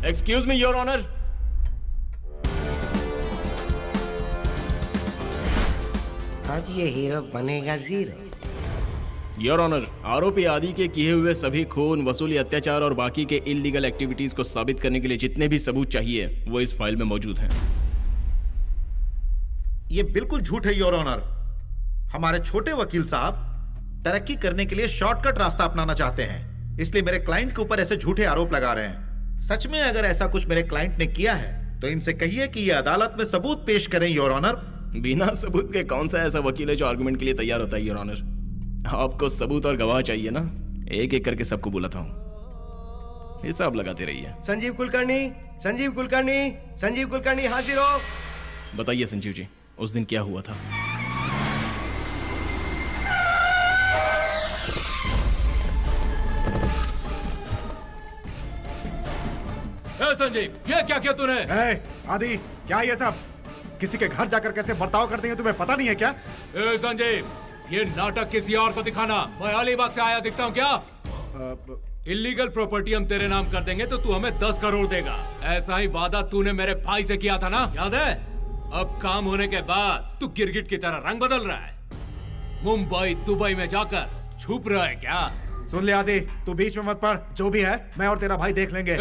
Excuse me your honour. अब ये हीरो बनेगा जीरो। योर ऑनर, आरोपी आदि के किए हुए सभी खून, वसूली, अत्याचार और बाकी के इलीगल एक्टिविटीज को साबित करने के लिए जितने भी सबूत चाहिए वो इस फाइल में मौजूद हैं। ये बिल्कुल झूठ है योर ऑनर। हमारे छोटे वकील साहब तरक्की करने के लिए शॉर्टकट रास्ता अपनाना चाहते हैं, इसलिए मेरे क्लाइंट के ऊपर ऐसे झूठे आरोप लगा रहे हैं। सच में अगर ऐसा कुछ मेरे क्लाइंट ने किया है तो इनसे कहिए कि ये अदालत में सबूत पेश करें योर ऑनर। बिना सबूत के कौन सा ऐसा वकील है जो आर्गुमेंट के लिए तैयार होता है योर ऑनर? आपको सबूत और गवाह चाहिए ना, एक एक करके सबको बुलाता हूँ, हिसाब लगाते रहिए। संजीव कुलकर्णी, संजीव कुलकर्णी, संजीव कुलकर्णी हाजिर हो। बताइए संजीव जी, उस दिन क्या हुआ था? संजीव, ये क्या किया तूने? आदि, क्या ये सब? किसी के घर जाकर कैसे बर्ताव करते हैं तुम्हें पता नहीं है क्या? संजीव, ये नाटक किसी और को दिखाना। मैं अलीबाग से आया दिखता हूँ क्या? इलीगल प्रॉपर्टी हम तेरे नाम कर देंगे तो तू हमें 10 करोड़ देगा। ऐसा ही वादा तूने मेरे भाई से किया था ना, याद है? अब काम होने के बाद तू गिरगिट की तरह रंग बदल रहा है। मुंबई दुबई में जाकर छुप रहा है क्या? सुन ले आदि, तू बीच में मत पड़। जो भी है मैं और तेरा भाई देख लेंगे।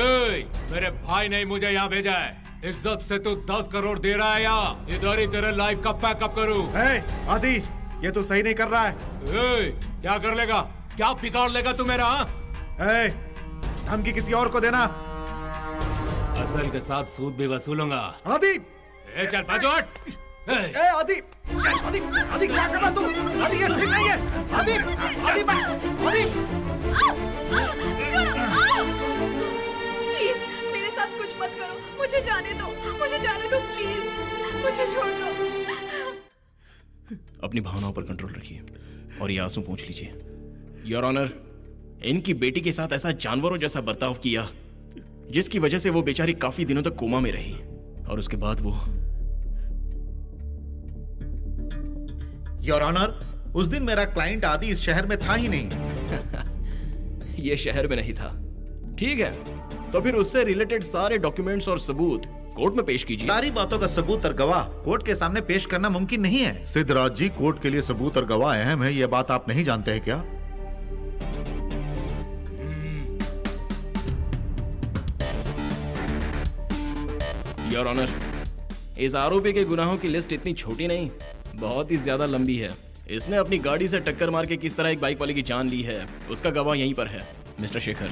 मेरे भाई ने मुझे यहाँ भेजा है। इज्जत से तू 10 करोड़ दे रहा है या इधर ही तेरे लाइफ का पैकअप करूँ? आदि, ये तू सही नहीं कर रहा है। क्या कर लेगा? क्या बिगाड़ लेगा तू मेरा? धमकी किसी और को देना। असल के साथ सूद भी वसूलूंगा। आदि, चल बाजू हट। आदि, आदि, आदि क्या कर रहा तू? आदि, ये ठीक नहीं है। आदि, आदि, आदि, प्लीज मेरे साथ कुछ मत करो, मुझे जाने दो, मुझे जाने दो प्लीज, मुझे छोड़ दो। अपनी भावनाओं पर कंट्रोल रखिए और ये आंसू पोंछ लीजिए। योर ऑनर, इनकी बेटी के साथ ऐसा जानवरों जैसा बर्ताव किया जिसकी वजह से वो बेचारी काफी दिनों तक कोमा में रही, और उसके बाद वो। योर ऑनर, उस दिन मेरा क्लाइंट आदि इस शहर में था ही नहीं। ये शहर में नहीं था, ठीक है, तो फिर उससे रिलेटेड सारे डॉक्यूमेंट्स और सबूत कोर्ट में पेश कीजिए। सारी बातों का सबूत और गवाह कोर्ट के सामने पेश करना मुमकिन नहीं है। सिद्धराज जी, कोर्ट के लिए सबूत और गवाह अहम है, यह बात आप नहीं जानते हैं क्या? योर ऑनर, इस आरोपी के गुनाहों की लिस्ट इतनी छोटी नहीं, बहुत ही ज्यादा लंबी है। इसने अपनी गाड़ी से टक्कर मार के किस तरह एक बाइक वाले की जान ली है, उसका गवाह यहीं पर है, मिस्टर शेखर।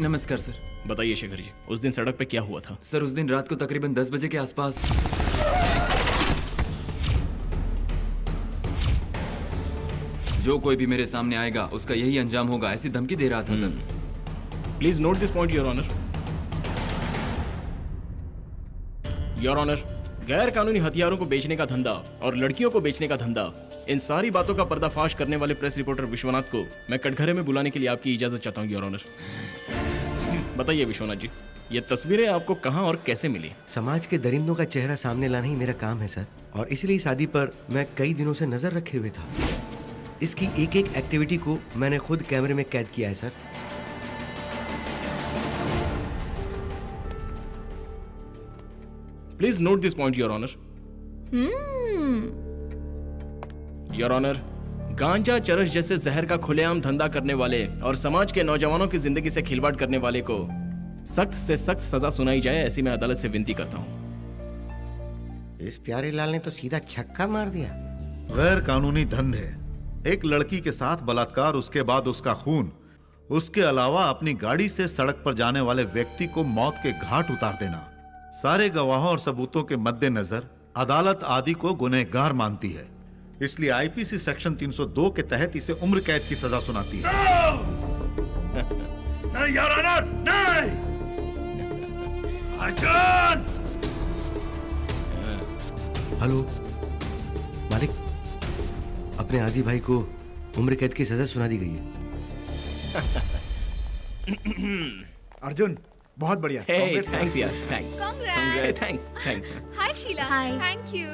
नमस्कार सर। बताइए शेखर जी, उस दिन सड़क पे क्या हुआ था? सर, उस दिन रात को तकरीबन 10 बजे के आसपास जो कोई भी मेरे सामने आएगा उसका यही अंजाम होगा, ऐसी धमकी दे रहा था sir. Please note this point your honour. Your honour, गैर कानूनी हथियारों को बेचने का धंधा और लड़कियों को बेचने का धंधा, इन सारी बातों का पर्दाफाश करने वाले प्रेस रिपोर्टर विश्वनाथ को मैं कटघरे में बुलाने के लिए आपकी इजाजत चाहता हूँ योर ऑनर। बताइए विश्वनाथ जी, ये तस्वीरें आपको कहां और कैसे मिली? समाज के दरिंदों का चेहरा सामने लाना ही मेरा काम है सर, और इसलिए शादी पर मैं कई दिनों से नजर रखे हुए था। इसकी एक एक एक्टिविटी को मैंने खुद कैमरे में कैद किया है sir. Please note this point your honour. Your honour, गांजा चरस जैसे जहर का खुलेआम धंधा करने वाले और समाज के नौजवानों की जिंदगी से खिलवाड़ करने वाले को सख्त से सख्त सजा सुनाई जाए, ऐसी मैं अदालत से विनती करता हूँ। इस प्यारे लाल ने तो सीधा छक्का मार दिया। गैर कानूनी धंधे, एक लड़की के साथ बलात्कार, उसके बाद उसका खून, उसके अलावा अपनी गाड़ी से सड़क पर जाने वाले व्यक्ति को मौत के घाट उतार देना, सारे गवाहों और सबूतों के मद्देनजर अदालत आदि को गुनहगार मानती है। इसलिए आईपीसी सेक्शन 302 के तहत इसे उम्र कैद की सजा सुनाती है। नहीं योर ऑनर, नहीं। अर्जुन! हेलो मालिक, अपने आदि भाई को उम्र कैद की सजा सुना दी गई है। अर्जुन बहुत बढ़िया। Congrats, थैंक्स यार, thanks. Congrats. Thanks. Hi Sheela. Hi. Thank you.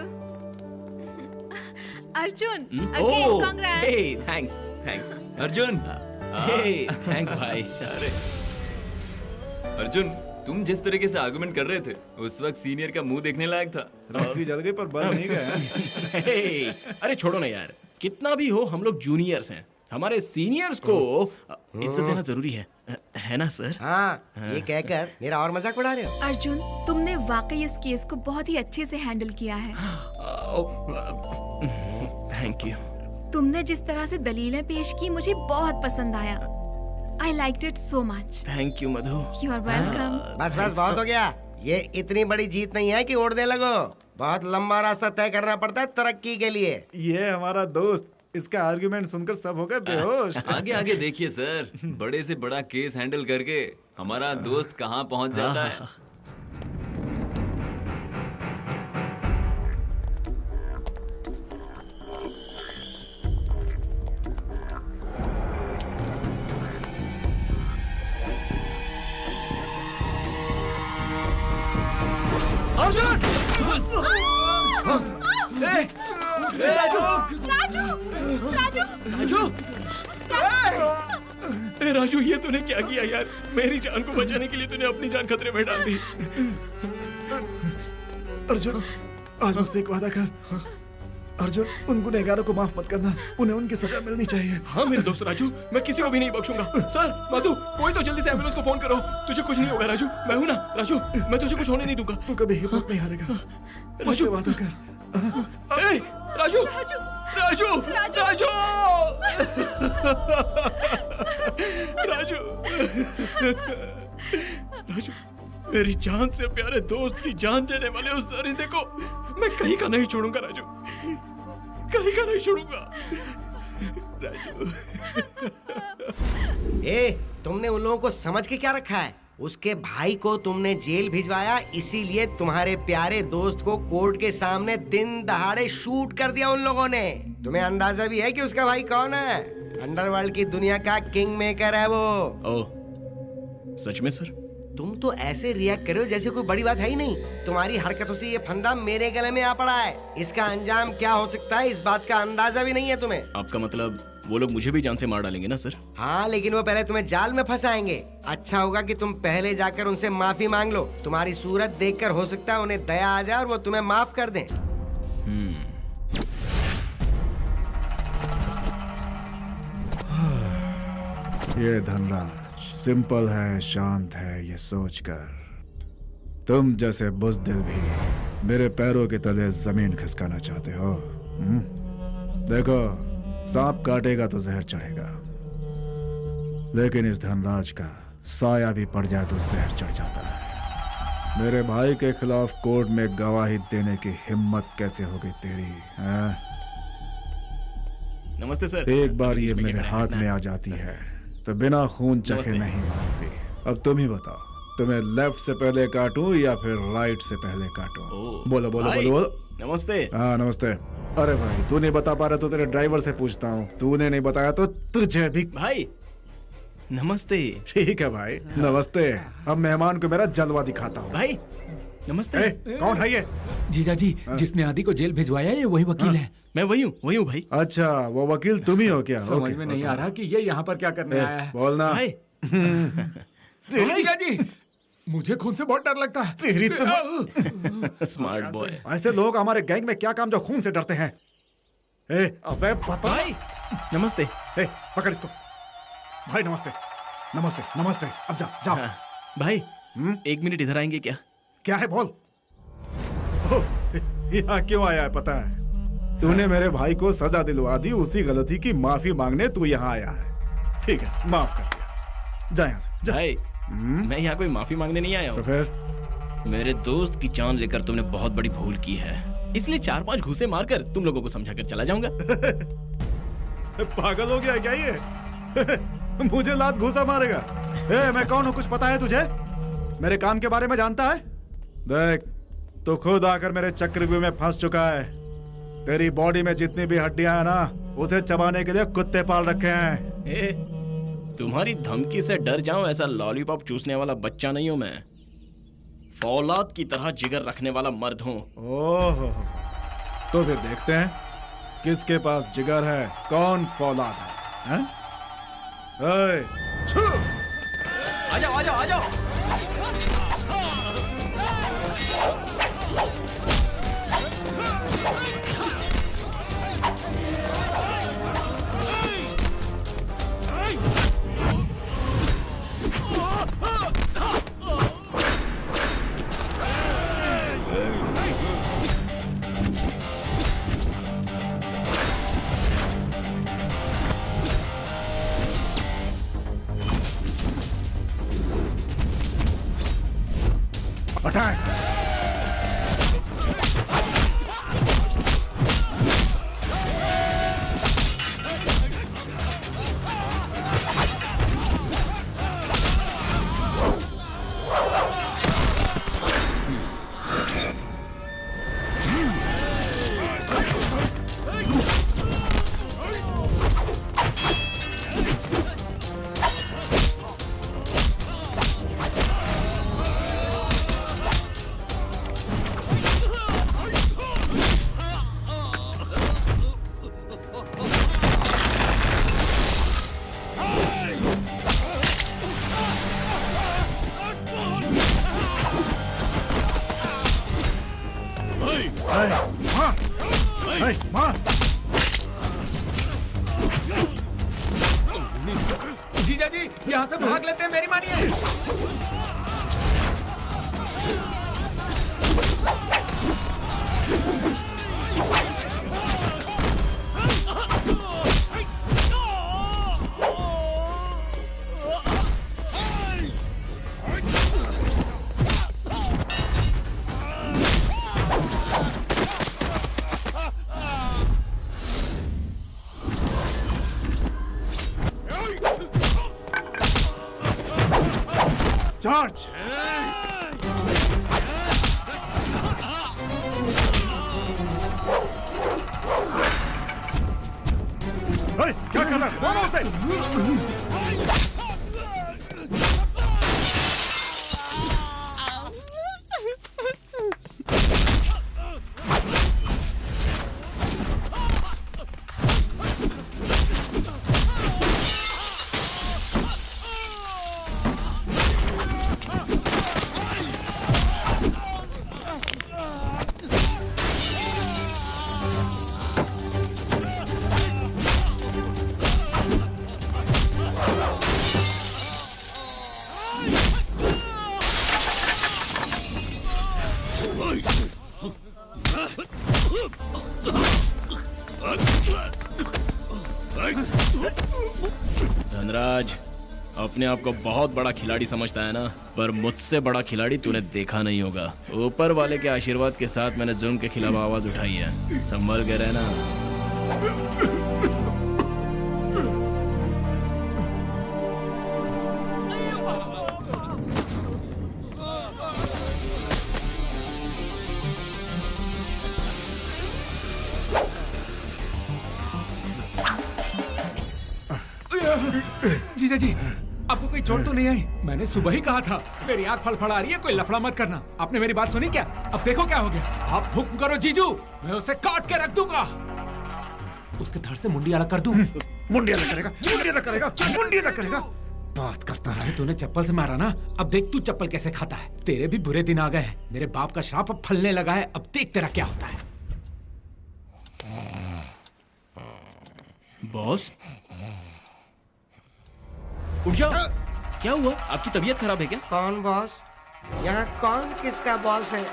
Arjun, oh, again congrats. Hey, thanks. Arjun hey, thanks भाई। अरे अर्जुन, तुम जिस तरीके से आर्गुमेंट कर रहे थे उस वक्त सीनियर का मुंह देखने लायक था। रस्सी जल गई पर बल नहीं गया। हे, अरे छोड़ो ना यार, कितना भी हो हम लोग जूनियर्स हैं, हमारे सीनियर्स को इज्जत देना जरूरी है ना सर? हाँ, ये कहकर मेरा और मजाक उड़ा रहे हो? अर्जुन, तुमने वाकई इस केस को बहुत ही अच्छे से हैंडल किया है। Thank you. तुमने जिस तरह से दलीलें पेश की मुझे बहुत पसंद आया। I liked it so much. Thank you Madhu. You are welcome. बस बस बहुत हो गया। ये इतनी बड़ी जीत नहीं है कि उड़ने लगो। बहुत लंबा रास्ता तय करना पड़ता है तरक्की के लिए। ये हमारा दोस्त, इसका आर्गुमेंट सुनकर सब हो गए बेहोश। आगे आगे देखिए सर, बड़े से बड़ा केस हैंडल करके हमारा दोस्त कहाँ पहुँच जाता है। अर्जुन! राजू! राजू! राजू! ए राजू, ये तूने क्या किया यार? मेरी जान को बचाने के लिए तूने अपनी जान खतरे में डाल दी। अर्जुन, आज मुझसे एक वादा कर। अर्जुन, उन गुनहगारों को माफ मत करना, उन्हें उनकी सजा मिलनी चाहिए। हाँ मेरे दोस्त राजू, मैं किसी को भी नहीं बख्शूंगा। सर, मधु, कोई तो जल्दी से एम्बुलेंस को फोन करो। तुझे कुछ नहीं होगा राजू, मैं हूं ना। राजू, मैं तुझे कुछ होने नहीं दूंगा। तू कभी हिम्मत नहीं हारेगा, मुझसे वादा कर। ए, राजू! राजू! राजू! राजू! राजू, मेरी जान से प्यारे दोस्त की जान देने वाले उस दरिंदे को मैं कहीं का नहीं छोड़ूंगा राजू, कहीं का नहीं छोड़ूंगा राजू। तुमने उन लोगों को समझ के क्या रखा है? उसके भाई को तुमने जेल भिजवाया, इसीलिए तुम्हारे प्यारे दोस्त को कोर्ट के सामने दिन दहाड़े शूट कर दिया उन लोगों ने। तुम्हें अंदाजा भी है कि उसका भाई कौन है? अंडरवर्ल्ड की दुनिया का किंग मेकर है वो। ओह, सच में सर? तुम तो ऐसे रिएक्ट कर रहे हो जैसे कोई बड़ी बात है ही नहीं। तुम्हारी हरकतों से ये फंदा मेरे गले में आ पड़ा है। इसका अंजाम क्या हो सकता है इस बात का अंदाजा भी नहीं है तुम्हें। आपका मतलब वो लोग मुझे भी जान से मार डालेंगे ना सर? हाँ, लेकिन वो पहले तुम्हें जाल में फंसाएंगे। अच्छा होगा कि तुम पहले जाकर उनसे माफी मांग लो। तुम्हारी सूरत देखकर हो सकता है उन्हें दया आ जाए और वो तुम्हें माफ कर दें। ये धनराज सिंपल है, शांत है, ये सोचकर तुम जैसे बुज़दिल भी मेरे पैरों के तले जमीन खिसकाना चाहते हो। देखो, सांप काटेगा तो जहर चढ़ेगा, लेकिन इस धनराज का साया भी पड़ जाए तो जहर चढ़ जाता है। मेरे भाई के खिलाफ कोर्ट में गवाही देने की हिम्मत कैसे हो गई तेरी? नमस्ते सर। एक बार ये मेरे हाथ में आ जाती है तो बिना खून चखे नहीं मानती। अब तुम ही बताओ, तुम्हें लेफ्ट से पहले काटूं या फिर राइट से पहले काटूं? बोलो बोलो बोलो बोलो। नमस्ते। हाँ नमस्ते। अरे भाई, तू नहीं बता पा रहा तो तेरे ड्राइवर से पूछता हूँ। तूने नहीं बताया तो तुझे भी। भाई नमस्ते। ठीक है भाई, नमस्ते। अब मेहमान को मेरा जलवा दिखाता हूँ। भाई नमस्ते। कौन है ये? जीजा जी, जिसने आदि को जेल भिजवाया है ये वही वकील है। मैं वही हूँ भाई। अच्छा, वो वकील तुम ही हो क्या? समझ में नहीं आ रहा कि ये यहाँ पर क्या करने आया है। बोलना। भाई जीजा जी, मुझे खून से बहुत डर लगता है। तेरी तुम स्मार्ट बॉय। ऐसे लोग हमारे गैंग में क्या काम जो खून से डरते हैं? ए, अबे बता। भाई नमस्ते। ए, पकड़ इसको। भाई नमस्ते, नमस्ते, नमस्ते। अब जा, जाओ। हाँ, भाई 1 मिनट इधर आएंगे क्या? क्या है बोल। ओह, यहाँ क्यों आया है पता है? तूने मेरे भाई को सजा दिलवा दी, उसी गलती की माफी मांगने तू यहाँ आया है। ठीक है, माफ कर दिया। जा यहाँ से, जा। भाई मैं यहाँ कोई माफी मांगने नहीं आया तो हूँ। फिर मेरे दोस्त की जान लेकर तुमने बहुत बड़ी भूल की है, इसलिए 4-5 घूंसे मारकर तुम लोगों को समझाकर चला जाऊंगा। पागल हो गया है क्या ये? मुझे लात घूसा मारेगा? ए, मैं कौन हूँ कुछ पता है तुझे? मेरे काम के बारे में जानता है? देख, तू खुद आकर मेरे चक्रव्यूह में फंस चुका है। तेरी बॉडी में जितनी भी हड्डियां हैं ना, उसे चबाने के लिए कुत्ते पाल रखे हैं। ए, तुम्हारी धमकी से डर जाऊं ऐसा लॉलीपॉप चूसने वाला बच्चा नहीं हूं मैं। फौलाद की तरह जिगर रखने वाला मर्द हूं। ओह, तो फिर देखते हैं किसके पास जिगर है, कौन फौलाद है, हैं? ए, छू! आ जाओ, आ जाओ, आ जाओ। अटैक! जीजा जी यहाँ से भाग लेते हैं, मेरी मानिए। चार्ज! क्या कर रहा है? मारो उसे! धनराज अपने आप को बहुत बड़ा खिलाड़ी समझता है ना, पर मुझसे बड़ा खिलाड़ी तूने देखा नहीं होगा। ऊपर वाले के आशीर्वाद के साथ मैंने जुल्म के खिलाफ आवाज उठाई है, संभल के रहना। जीजा जी आपको कोई चोट तो नहीं आई? मैंने सुबह ही कहा था, मेरी आंख फड़फड़ा रही है, कोई लफड़ा मत करना। आपने मेरी बात सुनी क्या? अब देखो क्या हो गया। आप हुक्म करो जीजू, मैं उसे काट के रख दूंगा, उसके धड़ से मुंडी अलग कर दूं। मुंडी अलग करेगा, मुंडी अलग करेगा, मुंडी अलग करेगा। बात करता है। तूने चप्पल से मारा ना, अब देख तू चप्पल कैसे खाता है। तेरे भी बुरे दिन आ गए हैं, मेरे बाप का श्राप अब फलने लगा है, अब देख तेरा क्या होता है। बॉस उठ जाओ। क्या हुआ? आपकी तबीयत खराब है क्या? कौन बॉस? यहाँ कौन किसका बॉस है?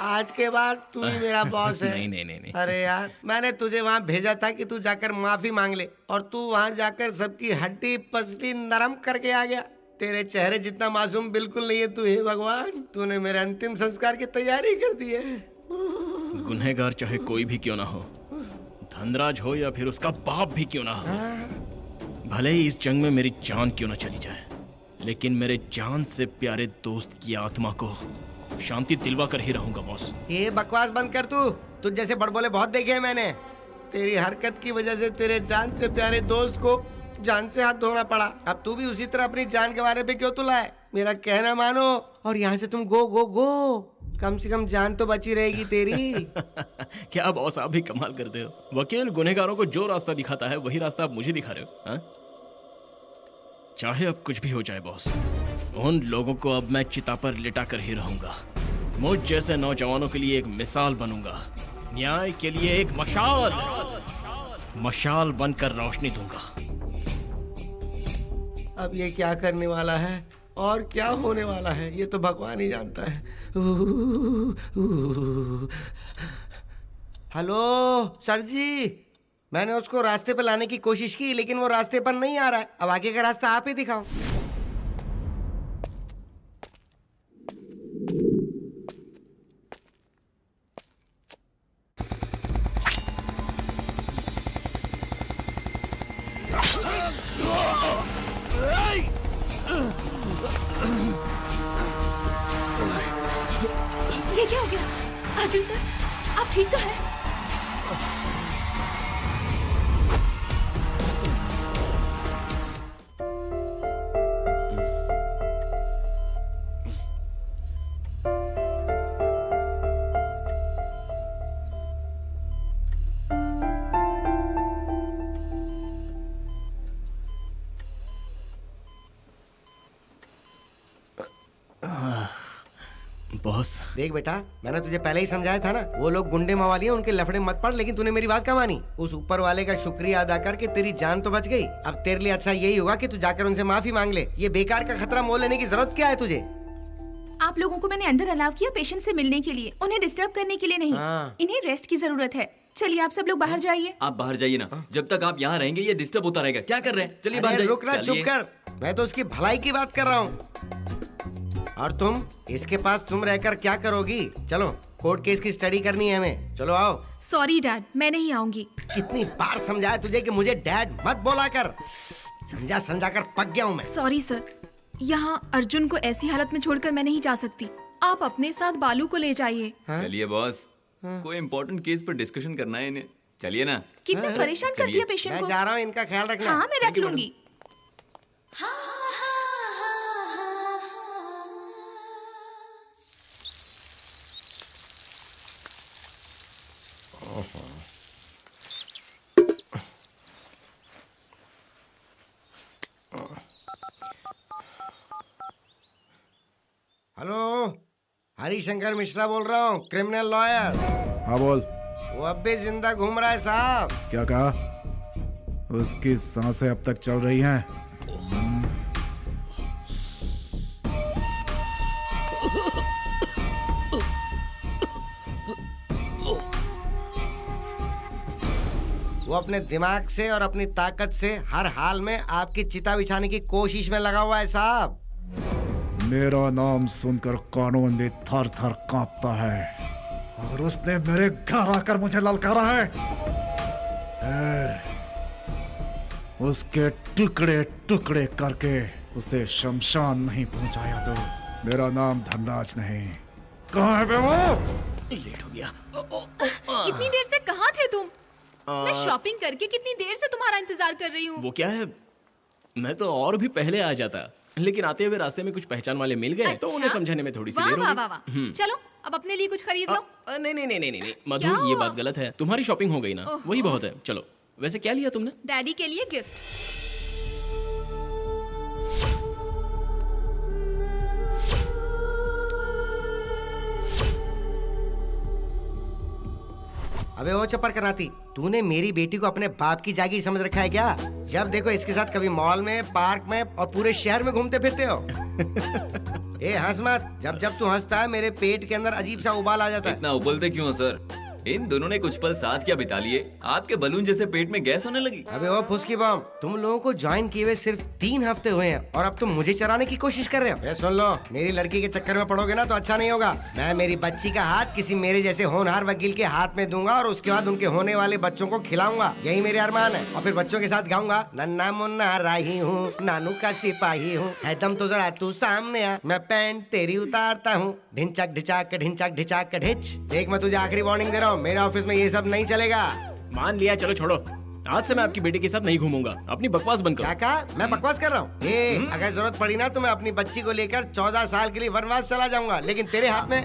आज के बाद तू ही मेरा बॉस है। नहीं नहीं नहीं नहीं। अरे यार, मैंने तुझे वहाँ भेजा था कि तू जाकर माफी मांग ले, और तू वहाँ जाकर सबकी हड्डी पसली नरम करके आ गया। तेरे चेहरे जितना मासूम बिल्कुल नहीं है तू। हे भगवान, तूने मेरे अंतिम संस्कार की तैयारी कर दी है। गुनहगार चाहे कोई भी क्यों ना हो, धनराज हो या फिर उसका बाप भी क्यों ना हो, भले ही इस जंग में मेरी जान क्यों ना चली जाए, लेकिन मेरे जान से प्यारे दोस्त की आत्मा को शांति दिलवा कर ही रहूंगा बॉस। ये बकवास बंद कर तू। तुझ जैसे बड़बोले बहुत देखे हैं मैंने। तेरी हरकत की वजह से तेरे जान से प्यारे दोस्त को जान से हाथ धोना पड़ा। अब तू भी उसी तरह अपनी जान के बारे पे क्यों तुलाए? मेरा कहना मानो और यहाँ से तुम गो गो गो। कम से कम जान तो बची रहेगी तेरी। क्या बॉस, आप भी कमाल करते हो। वकील गुनहगारों को जो रास्ता दिखाता है वही रास्ता आप मुझे दिखा रहे हो। हाँ? चाहे अब कुछ भी हो जाए बॉस, उन लोगों को अब मैं चिता पर लिटा कर ही रहूंगा। मुझ जैसे नौजवानों के लिए एक मिसाल बनूंगा, न्याय के लिए एक मशाल बनकर रोशनी दूंगा। अब ये क्या करने वाला है और क्या होने वाला है, ये तो भगवान ही जानता है। हेलो सर जी, मैंने उसको रास्ते पर लाने की कोशिश की, लेकिन वो रास्ते पर नहीं आ रहा है। अब आगे का रास्ता आप ही दिखाओ। ये क्या हो गया? अर्जुन सर, आप ठीक तो हैं? बॉस देख बेटा, मैंने तुझे पहले ही समझाया था ना, वो लोग गुंडे मवाली हैं, उनके लफड़े मत पड़। लेकिन तूने मेरी बात क्या मानी? उस ऊपर वाले का शुक्रिया अदा करके तेरी जान तो बच गई। अब तेरे लिए अच्छा यही होगा कि तू जाकर उनसे माफी मांग ले। ये बेकार का खतरा मोल लेने की जरूरत क्या है तुझे? आप लोगों को मैंने अंदर अलाव किया पेशेंट से मिलने के लिए, उन्हें डिस्टर्ब करने के लिए नहीं। हाँ। इन्हें रेस्ट की जरूरत है। चलिए आप सब लोग बाहर जाइए। आप बाहर जाइए ना, जब तक आप यहाँ रहेंगे ये डिस्टर्ब होता रहेगा। क्या कर रहे हैं? चलिए बाहर अरे जाइए। रुक ना, चुप कर। मैं तो उसकी भलाई की बात कर रहा हूँ। और तुम इसके पास तुम रहकर क्या करोगी? चलो, कोर्ट केस की स्टडी करनी है हमें। चलो आओ। सॉरी डैड, मैं नहीं आऊंगी। कितनी बार समझाया तुझे कि मुझे डैड मत बोला कर। समझा कर पक गया हूँ मैं। सॉरी सर, यहाँ अर्जुन को ऐसी हालत में छोड़कर मैं नहीं जा सकती। आप अपने साथ बालू को ले जाइए। चलिए बॉस, कोई इम्पोर्टेंट केस पर डिस्कशन करना है इन्हें। चलिए ना। कितने परेशान कर दिया पेशेंट मैं को। जा रहा हूँ, इनका ख्याल रखना। हाँ, मैं रख लूंगी। हेलो, हरिशंकर मिश्रा बोल रहा हूँ, क्रिमिनल लॉयर। हाँ बोल। वो अब भी जिंदा घूम रहा है साहब। क्या कहा? उसकी सांसें अब तक चल रही हैं। वो अपने दिमाग से और अपनी ताकत से हर हाल में आपकी चिता बिछाने की कोशिश में लगा हुआ है साहब। मेरा नाम सुनकर कानून भी थर थर कांपता है, और उसने मेरे घर आकर मुझे ललकारा है। उसके टुकड़े टुकड़े करके उसे शमशान नहीं पहुंचाया तो मेरा नाम धनराज नहीं। कहाँ है बे वो? लेट हो गया। इतनी देर से कहाँ थे तुम? मैं शॉपिंग करके कितनी देर से तुम्हारा इंतजार कर रही हूँ। वो क्या है, मैं तो और भी पहले आ जाता, लेकिन आते हुए रास्ते में कुछ पहचान वाले मिल गए, तो उन्हें समझाने में थोड़ी सी वाह देर हो वाह गई। वाह वाह। चलो अब अपने लिए कुछ खरीद लो। नहीं नहीं नहीं नहीं नहीं मधु, क्या ये हुआ? बात गलत है। तुम्हारी शॉपिंग हो गई ना, ओहो। वही बहुत है। चलो, वैसे क्या लिया तुमने? डैडी के लिए गिफ्ट। अबे वो चप्पर कराती, तूने मेरी बेटी को अपने बाप की जागीर समझ रखा है क्या? जब देखो इसके साथ कभी मॉल में, पार्क में और पूरे शहर में घूमते फिरते हो। ए हंस मत, जब जब तू हंसता है मेरे पेट के अंदर अजीब सा उबाल आ जाता है। इतना उबलते क्यों हो सर? इन दोनों ने कुछ पल साथ क्या बिता लिए, आपके बलून जैसे पेट में गैस होने लगी। अबे वो फुसकी बम, तुम लोगों को ज्वाइन किए हुए सिर्फ 3 हफ्ते हुए हैं और अब तुम मुझे चराने की कोशिश कर रहे हो। ये सुन लो, मेरी लड़की के चक्कर में पड़ोगे ना तो अच्छा नहीं होगा। मैं मेरी बच्ची का हाथ किसी मेरे जैसे होनहार वकील के हाथ में दूंगा और उसके बाद उनके होने वाले बच्चों को खिलाऊंगा। यही मेरे अरमान है। और फिर बच्चों के साथ गाऊंगा, नन्ना मुन्ना राही हूँ, नानू का सिपाही हूँ, है दम तो जरा तू सामने आ, मैं पैंट तेरी उतारता हूँ, ढिंचक ढिचाक ढिंचक ढिचाक ढिच। देख मैं तुझे आखिरी वार्निंग दे रहा हूँ, मेरे ऑफिस में ये सब नहीं चलेगा। मान लिया, चलो छोड़ो। आज से मैं आपकी बेटी के साथ नहीं घूमूंगा। अपनी बकवास बंद करो। क्या कहा? मैं बकवास कर रहा हूँ? अगर जरूरत पड़ी ना तो मैं अपनी बच्ची को लेकर 14 साल के लिए वनवास चला जाऊंगा, लेकिन तेरे हाथ में।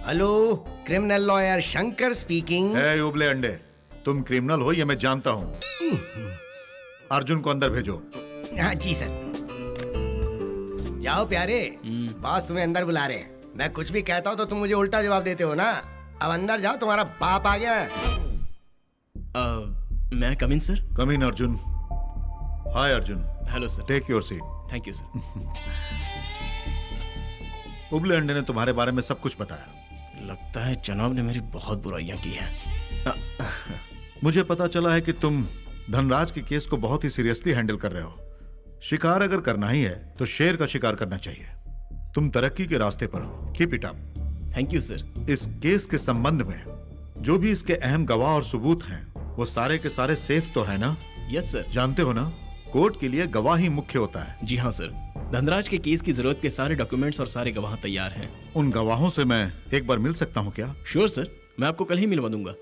Hello, criminal lawyer Shankar speaking. है उबले अंडे, तुम क्रिमिनल हो ये मैं जानता हूँ। अर्जुन को अंदर भेजो। हाँ जी सर। जाओ प्यारे, बॉस तुम्हें अंदर बुला रहे हैं। मैं कुछ भी कहता हूँ तो तुम मुझे उल्टा जवाब देते हो ना। अब अंदर जाओ, तुम्हारा बाप आ गया है। May I come in sir? Come in Arjun. Hi Arjun. Hello sir. Take your seat. Thank you sir. उबले अंडे ने तुम्हारे बारे में सब कुछ बताया। लगता है जनाब ने मेरी बहुत बुराइयां की हैं। मुझे पता चला है कि तुम धनराज के केस को बहुत ही सीरियसली हैंडल कर रहे हो। शिकार अगर करना ही है तो शेर का शिकार करना चाहिए। तुम तरक्की के रास्ते पर हो। Keep it up. Thank you sir. इस केस के संबंध में जो भी इसके अहम गवाह और सबूत हैं वो सारे के सारे सेफ तो है ना? Yes sir. जानते हो ना, कोर्ट के लिए गवाह ही मुख्य होता है। जी हाँ सर। धनराज के केस की जरूरत के सारे डॉक्यूमेंट्स और सारे गवाह तैयार हैं। उन गवाहों से मैं एक बार मिल सकता हूँ क्या? श्योर सर, मैं आपको कल ही मिलवा दूंगा।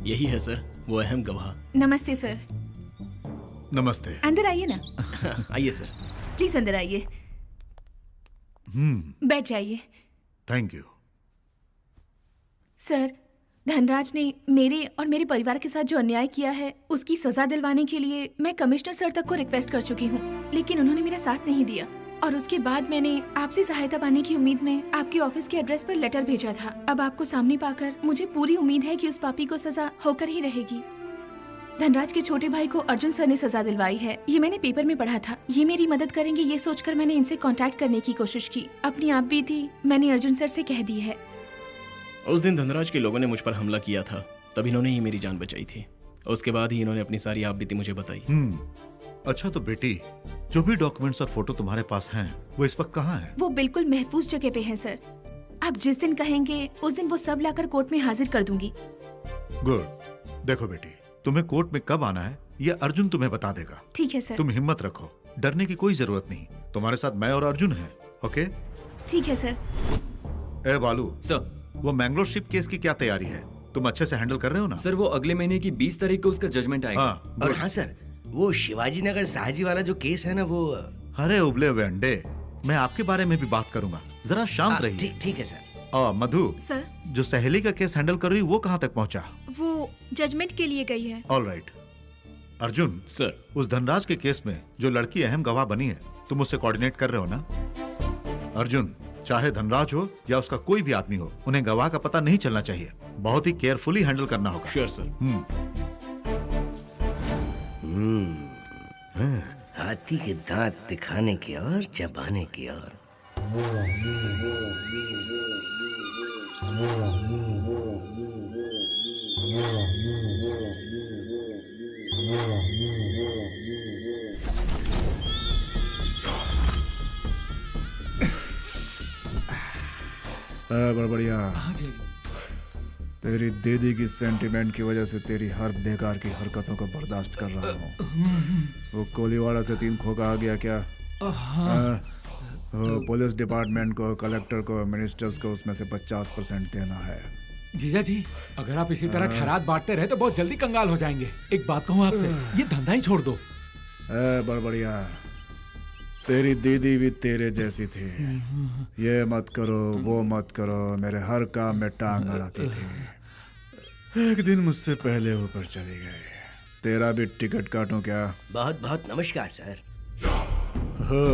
यही है सर वो अहम गवाह। नमस्ते सर। नमस्ते। अंदर आइए ना। आइए सर। प्लीज अंदर आइए। बैठ जाइए। Thank you. सर, धनराज ने मेरे और मेरे परिवार के साथ जो अन्याय किया है उसकी सजा दिलवाने के लिए मैं कमिश्नर सर तक को रिक्वेस्ट कर चुकी हूँ, लेकिन उन्होंने मेरा साथ नहीं दिया। और उसके बाद मैंने आपसे सहायता पाने की उम्मीद में आपके ऑफिस के एड्रेस पर लेटर भेजा था। अब आपको सामने पाकर मुझे पूरी उम्मीद है कि उस पापी को सजा होकर ही रहेगी। धनराज के छोटे भाई को अर्जुन सर ने सजा दिलवाई है, ये मैंने पेपर में पढ़ा था। ये मेरी मदद करेंगे ये सोचकर मैंने इनसे कांटेक्ट करने की कोशिश की। अपनी आप भी थी मैंने अर्जुन सर से कह दी है। उस दिन धनराज के लोगों ने मुझ पर हमला किया था, तब इन्होंने ही मेरी जान बचाई थी। उसके बाद ही इन्होंने अपनी सारी आपबीती मुझे बताई। अच्छा तो बेटी, जो भी डॉक्यूमेंट्स और फोटो तुम्हारे पास हैं, वो इस वक्त कहाँ हैं? वो बिल्कुल महफूज जगह पे हैं सर। आप जिस दिन कहेंगे उस दिन वो सब लाकर कोर्ट में हाजिर कर दूंगी। गुड। देखो बेटी, तुम्हें कोर्ट में कब आना है ये अर्जुन तुम्हें बता देगा। ठीक है सर। तुम हिम्मत रखो, डरने की कोई जरूरत नहीं। तुम्हारे साथ मैं और अर्जुन हैं। ओके? ठीक है सर। ए बालू सर, वो मैंगलोर शिप केस की क्या तैयारी है? तुम अच्छे से हैंडल कर रहे हो ना? सर, वो अगले महीने की 20 तारीख को उसका जजमेंट आएगा। और हाँ सर, वो शिवाजी नगर साहजी वाला जो केस है ना वो। अरे उबले हुए अंडे, मैं आपके बारे में भी बात करूंगा, जरा शांत रहिए। ठीक है सर। मधु सर, जो सहेली का केस हैंडल कर रही वो कहाँ तक पहुँचा? वो जजमेंट के लिए गई है। All right. अर्जुन सर, उस धनराज के केस में जो लड़की अहम गवाह बनी है, तुम उससे कोऑर्डिनेट कर रहे हो ना? अर्जुन, चाहे धनराज हो या उसका कोई भी आदमी हो, उन्हें गवाह का पता नहीं चलना चाहिए। बहुत ही केयरफुली हैंडल करना होगा। Sure sir. हाथी के दांत दिखाने की और चबाने की और। बड़बड़िया, हाँ जी जी। तेरी दीदी की सेंटिमेंट की वजह से तेरी हर बेकार की हरकतों को बर्दाश्त कर रहा हूँ। वो कोलीवाड़ा से 3 खोखा आ गया क्या? हाँ। वो पुलिस डिपार्टमेंट को, कलेक्टर को, मिनिस्टर्स को उसमें से 50% देना है। जीजा जी, अगर आप इसी तरह खैरात बांटते रहे तो बहुत जल्दी कंगाल हो जाएंगे। एक बात कहूँ आपसे, ये धंधा ही छोड़ दो। बड़बड़िया, तेरी दीदी भी तेरे जैसी थी। ये मत करो, वो मत करो, मेरे हर काम में टांग अड़ाती थी। एक दिन मुझसे पहले ऊपर चली गई। तेरा भी टिकट काटूं क्या? बहुत बहुत नमस्कार सर। हो,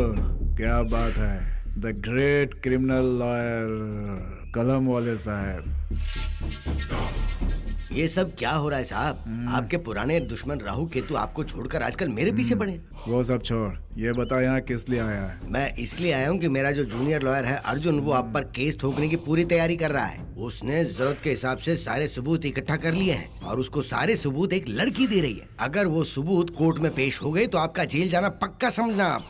क्या बात है। द ग्रेट क्रिमिनल लॉयर कलम वाले साहब। ये सब क्या हो रहा है साहब? आपके पुराने दुश्मन राहु केतु आपको छोड़कर आजकल मेरे पीछे पड़े। वो सब छोड़, ये बता यहाँ किस लिए आया है? मैं इसलिए आया हूँ कि मेरा जो जूनियर लॉयर है अर्जुन, वो आप पर केस ठोकने की पूरी तैयारी कर रहा है। उसने जरूरत के हिसाब से सारे सबूत इकट्ठा कर लिए हैं और उसको सारे सबूत एक लड़की दे रही है। अगर वो सबूत कोर्ट में पेश हो गए तो आपका जेल जाना पक्का समझना आप।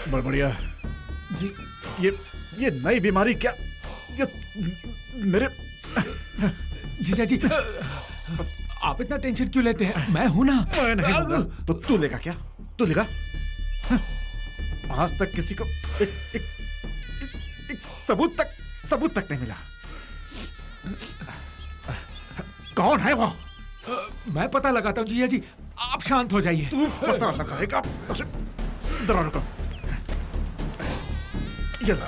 बड़बड़िया जी ये नई बीमारी क्या? ये मेरे जीजा जी, आप इतना टेंशन क्यों लेते हैं? मैं हूं ना। मैं नहीं दूंगा। तो तू लेगा क्या? तू लेगा? आज तक किसी को एक सबूत तक नहीं मिला। कौन है वो? मैं पता लगाता हूँ जीजा जी, आप शांत हो जाइए। तू पता लगाएगा? जरा रुको। ये ला,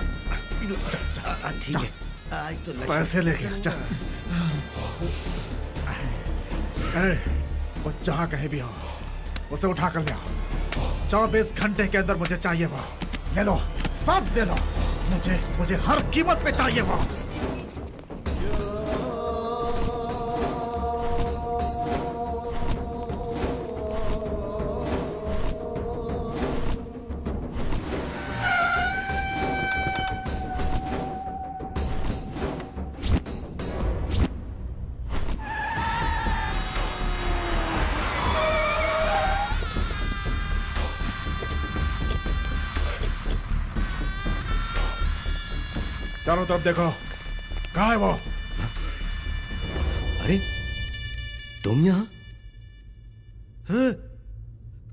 ठीक है, आज तो पैसे लेके जा। वो जहाँ कहीं भी हो, उसे उठा कर ले आओ। 24 घंटे के अंदर मुझे चाहिए वो। ले लो, सब दे लो। मुझे हर कीमत पे चाहिए वो। चारों तरफ देखो, कहाँ है वो? अरे तुम यहाँ?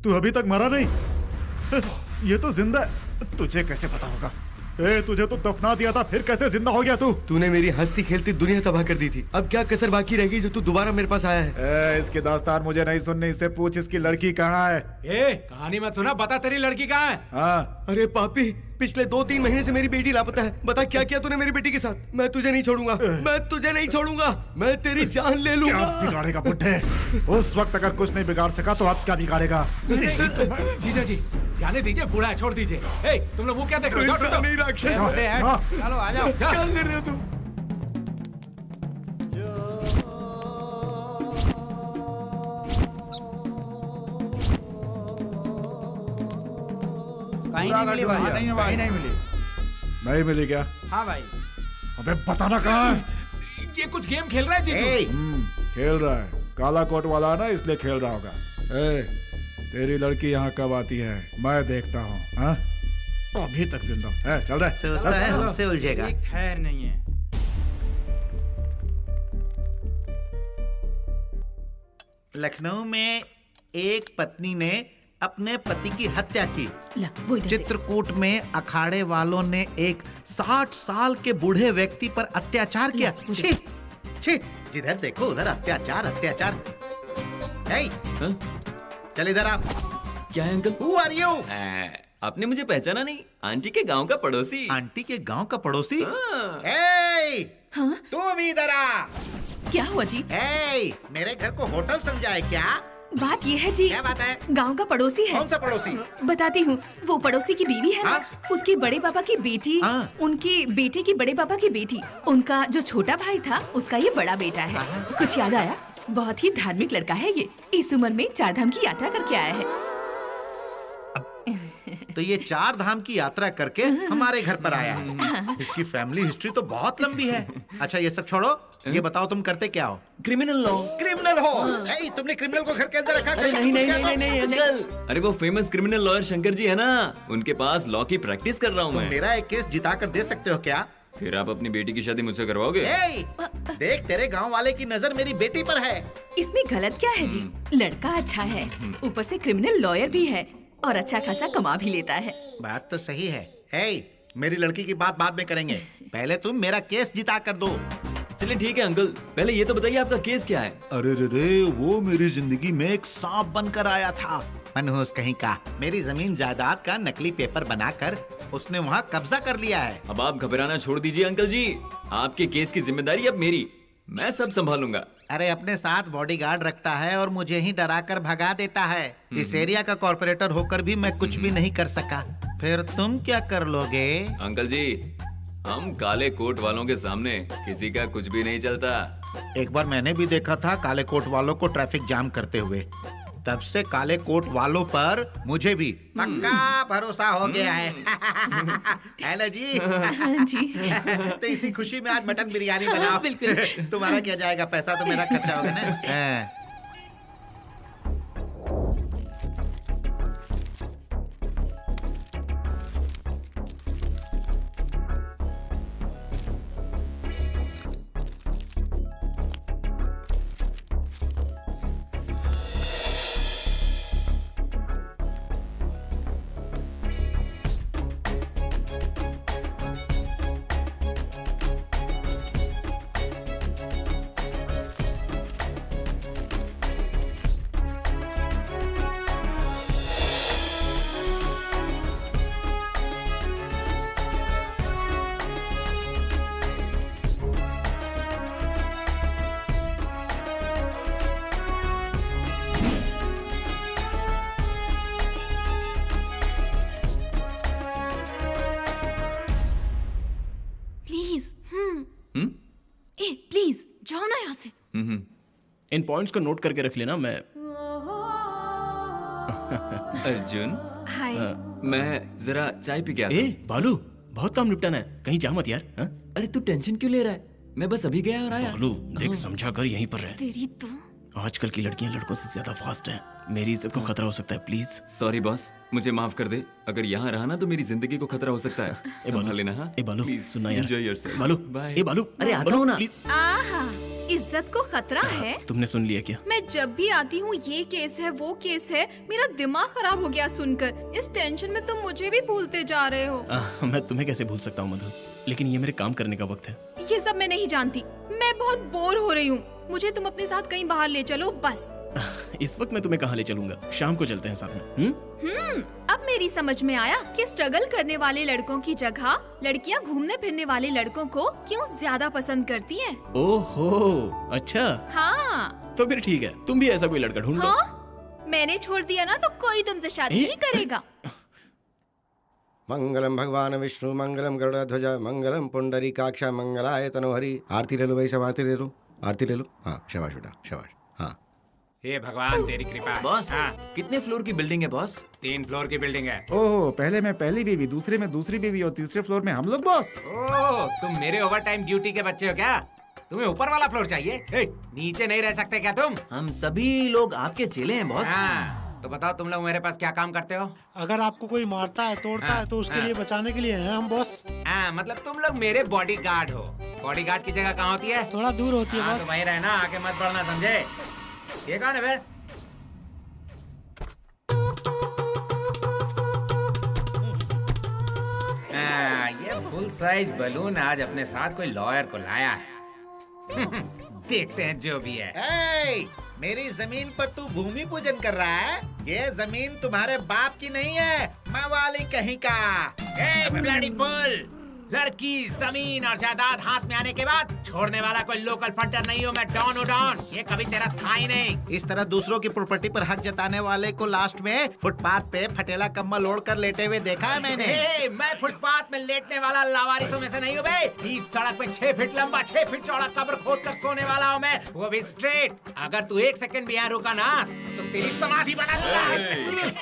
तू अभी तक मरा नहीं? ये तो जिंदा है। तुझे कैसे पता होगा? तुझे तो दफना दिया था, फिर कैसे जिंदा हो गया तू? तूने मेरी हंसती खेलती दुनिया तबाह कर दी थी। अब क्या कसर बाकी रह गई जो तू दोबारा मेरे पास आया है? इसकी दास्तान मुझे नहीं सुननी। इससे पूछ इसकी लड़की कहाँ है। कहानी मत सुना, बता तेरी लड़की कहाँ है? हाँ, अरे पापी, पिछले 2-3 महीने से मेरी बेटी लापता है। बता क्या किया तूने मेरी बेटी के साथ? मैं तुझे नहीं छोड़ूंगा, मैं तुझे नहीं छोड़ूंगा, मैं तेरी जान ले लूंगा। क्या बिगाड़ेगा बुड्ढे? उस वक्त अगर कुछ नहीं बिगाड़ सका तो अब क्या बिगाड़ेगा? जीजा जी, जाने दीजिए, बूढ़ा है, छोड़ दीजिए। तुम लोग वो क्या देख रहे हो? नहीं राक्षस, चलो आ जाओ। क्या कर रहे हो तुम? कहीं नहीं मिली भाई। कहीं नहीं मिली। नहीं मिली क्या? हाँ भाई। अबे बताना कहाँ है? ये कुछ गेम खेल रहा है जीजू। खेल रहा है। काला कोट वाला है ना, इसलिए खेल रहा होगा। तेरी लड़की यहाँ कब आती है मैं देखता हूँ। हाँ, अभी तक जिंदा है। चल रहा है। सोचता है हमसे उलझेगा। खैर नहीं है। लखनऊ में एक पत्नी ने अपने पति की हत्या की। ला, वो इधर देख। चित्रकूट में अखाड़े वालों ने एक 60 साल के बूढ़े व्यक्ति पर अत्याचार किया। छी, छी, जिधर देखो उधर अत्याचार अत्याचार। चल इधर आप। क्या है अंकल? Who are you? आपने मुझे पहचाना नहीं? आंटी के गांव का पड़ोसी। आंटी के गांव का पड़ोसी? हाँ। हाँ? तुम इधर आ। क्या हुआ जी? मेरे घर को होटल समझा है क्या? बात ये है जी, क्या बात है? गांव का पड़ोसी है। कौन सा पड़ोसी? बताती हूँ, वो पड़ोसी की बीवी है ना, उसके बड़े पापा की बेटी, उनके बेटे की बड़े पापा की बेटी, उनका जो छोटा भाई था उसका ये बड़ा बेटा है। कुछ याद आया? बहुत ही धार्मिक लड़का है ये, इस उम्र में 4 धाम की यात्रा करके आया है। तो ये 4 धाम की यात्रा करके हमारे घर पर आया है। इसकी फैमिली हिस्ट्री तो बहुत लंबी है। अच्छा ये सब छोड़ो, ये बताओ तुम करते क्या हो? Criminal law. क्रिमिनल हो? ए, तुमने क्रिमिनल को घर के अंदर रखा? अरे नहीं अंकल। अरे वो famous criminal lawyer Shankar ji है ना, उनके पास लॉ की प्रैक्टिस कर रहा हूँ मैं। मेरा एक केस जिता कर दे सकते हो क्या? फिर आप अपनी बेटी की शादी मुझसे करवाओगे? देख तेरे गांव वाले की नजर मेरी बेटी पर है। इसमें गलत क्या है जी? लड़का अच्छा है, ऊपर से क्रिमिनल लॉयर भी है और अच्छा खासा कमा भी लेता है। बात तो सही है। मेरी लड़की की बात बाद में करेंगे, पहले तुम मेरा केस जिता कर दो। चलिए ठीक है अंकल, पहले ये तो बताइए आपका केस क्या है? अरे रे, वो मेरी जिंदगी में एक सांप बनकर आया था। मनहूस कहीं का। मेरी जमीन जायदाद का नकली पेपर बनाकर उसने वहाँ कब्जा कर लिया है। अब आप घबराना छोड़ दीजिए अंकल जी, आपके केस की जिम्मेदारी अब मेरी, मैं सब संभालूंगा। अरे अपने साथ बॉडीगार्ड रखता है और मुझे ही डरा कर भगा देता है। इस एरिया का कॉर्पोरेटर होकर भी मैं कुछ भी नहीं कर सका। फिर तुम क्या कर लोगे? अंकल जी, हम काले कोट वालों के सामने किसी का कुछ भी नहीं चलता। एक बार मैंने भी देखा था काले कोट वालों को ट्रैफिक जाम करते हुए। तब से काले कोट वालों पर मुझे भी पक्का भरोसा हो गया है। है ना जी? जी। तो इसी खुशी में आज मटन बिरयानी बनाओ। बिल्कुल। तुम्हारा क्या जाएगा, पैसा तो मेरा खर्चा होगा ना। प्लीज जाओ ना यहाँ से। इन पॉइंट्स को नोट करके रख लेना। मैं अर्जुन, हाय। मैं जरा चाय पी के आता हूँ। बालू, बहुत काम निपटाना है, कहीं जा मत यार। अरे तू टेंशन क्यों ले रहा है? मैं बस अभी गया और आया। बालू देख, समझा कर यहीं पर रह। तेरी तो आजकल की लड़कियां लड़कों से ज्यादा फास्ट हैं। मेरी इज्जत को खतरा हो सकता है, प्लीज। सॉरी बॉस, मुझे माफ कर दे। अगर यहाँ रहा ना तो मेरी जिंदगी को खतरा हो सकता है। संभाल लेना। हाँ? बालू Please, सुनना यार। enjoy yourself. बालू, Bye. बालू, अरे आता हूँ ना। प्लीज। आहा, इज्जत को खतरा है? तुमने सुन लिया क्या? मैं जब भी आती हूँ ये केस है वो केस है, मेरा दिमाग खराब हो गया सुनकर। इस टेंशन में तुम मुझे भी भूलते जा रहे हो। मैं तुम्हें कैसे भूल सकता हूँ मधु, लेकिन ये मेरे काम करने का वक्त है। ये सब मैं नहीं जानती, मैं बहुत बोर हो रही हूँ। मुझे तुम अपने साथ कहीं बाहर ले चलो बस। इस वक्त मैं तुम्हें कहाँ ले चलूंगा? शाम को चलते हैं साथ में। अब मेरी समझ में आया कि स्ट्रगल करने वाले लड़कों की जगह लड़कियाँ घूमने फिरने वाले लड़कों को क्यों ज्यादा पसंद करती हैं। ओहो, अच्छा। हाँ तो फिर ठीक है, तुम भी ऐसा कोई लड़का ढूंढ लो। हाँ, मैंने छोड़ दिया ना तो कोई तुमसे शादी नहीं करेगा। मंगलम भगवान विष्णु, मंगलम गरुड़ध्वज, मंगलम पुंडरीकाक्ष, मंगलाय तनोहरि। आरती ले लो भाई, सब आरती ले लो, आरती ले लो। हाँ शाबाश बेटा, शाबाश। हाँ हे भगवान तेरी कृपा। बॉस, हाँ। कितने फ्लोर की बिल्डिंग है बॉस? 3 फ्लोर की बिल्डिंग है। ओह, पहले में पहली बीवी, दूसरे में दूसरी बीवी और तीसरे फ्लोर में हम लोग बॉस। ओह, तुम मेरे ओवर टाइम ड्यूटी के बच्चे हो क्या? तुम्हें ऊपर वाला फ्लोर चाहिए? नीचे नहीं रह सकते क्या तुम? हम सभी लोग आपके चेले हैं बॉस। हाँ, तो बताओ तुम लोग मेरे पास क्या काम करते हो? अगर आपको कोई मारता है, तोड़ता है तो उसके लिए बचाने के लिए हैं हम बॉस। हाँ, मतलब तुम लोग मेरे बॉडीगार्ड हो। बॉडीगार्ड की जगह कहाँ होती है? थोड़ा दूर होती है हाँ, बॉस। तो वहीं रहना, आके मत बढ़ना, समझे? ये कौन है बे? ये फुल साइज बलून आज अपने साथ कोई लॉयर को लाया है। देखते हैं जो भी है। ए, मेरी जमीन पर तू भूमि पूजन कर रहा है? ये जमीन तुम्हारे बाप की नहीं है, मवाली कहीं का। ब्लडी फुल, लड़की, जमीन और जायदाद हाथ में आने के बाद छोड़ने वाला कोई लोकल फंटर नहीं हूँ मैं, डॉन हूँ डॉन। ये कभी तेरा था ही नहीं। इस तरह दूसरों की प्रॉपर्टी पर हक जताने वाले को लास्ट में फुटपाथ पे फटेला कम्बल ओढ़ कर लेटे हुए देखा है मैंने। मैं फुटपाथ में लेटने वाला लावारिसों में से नहीं हूँ बे। बीच सड़क पे 6 फीट लंबा 6 फीट चौड़ा कब्र खोद कर सोने वाला हूँ मैं, वो भी स्ट्रेट। अगर तू 1 सेकंड भी यहाँ रुका ना तो तेरी समाधि बना दूंगा।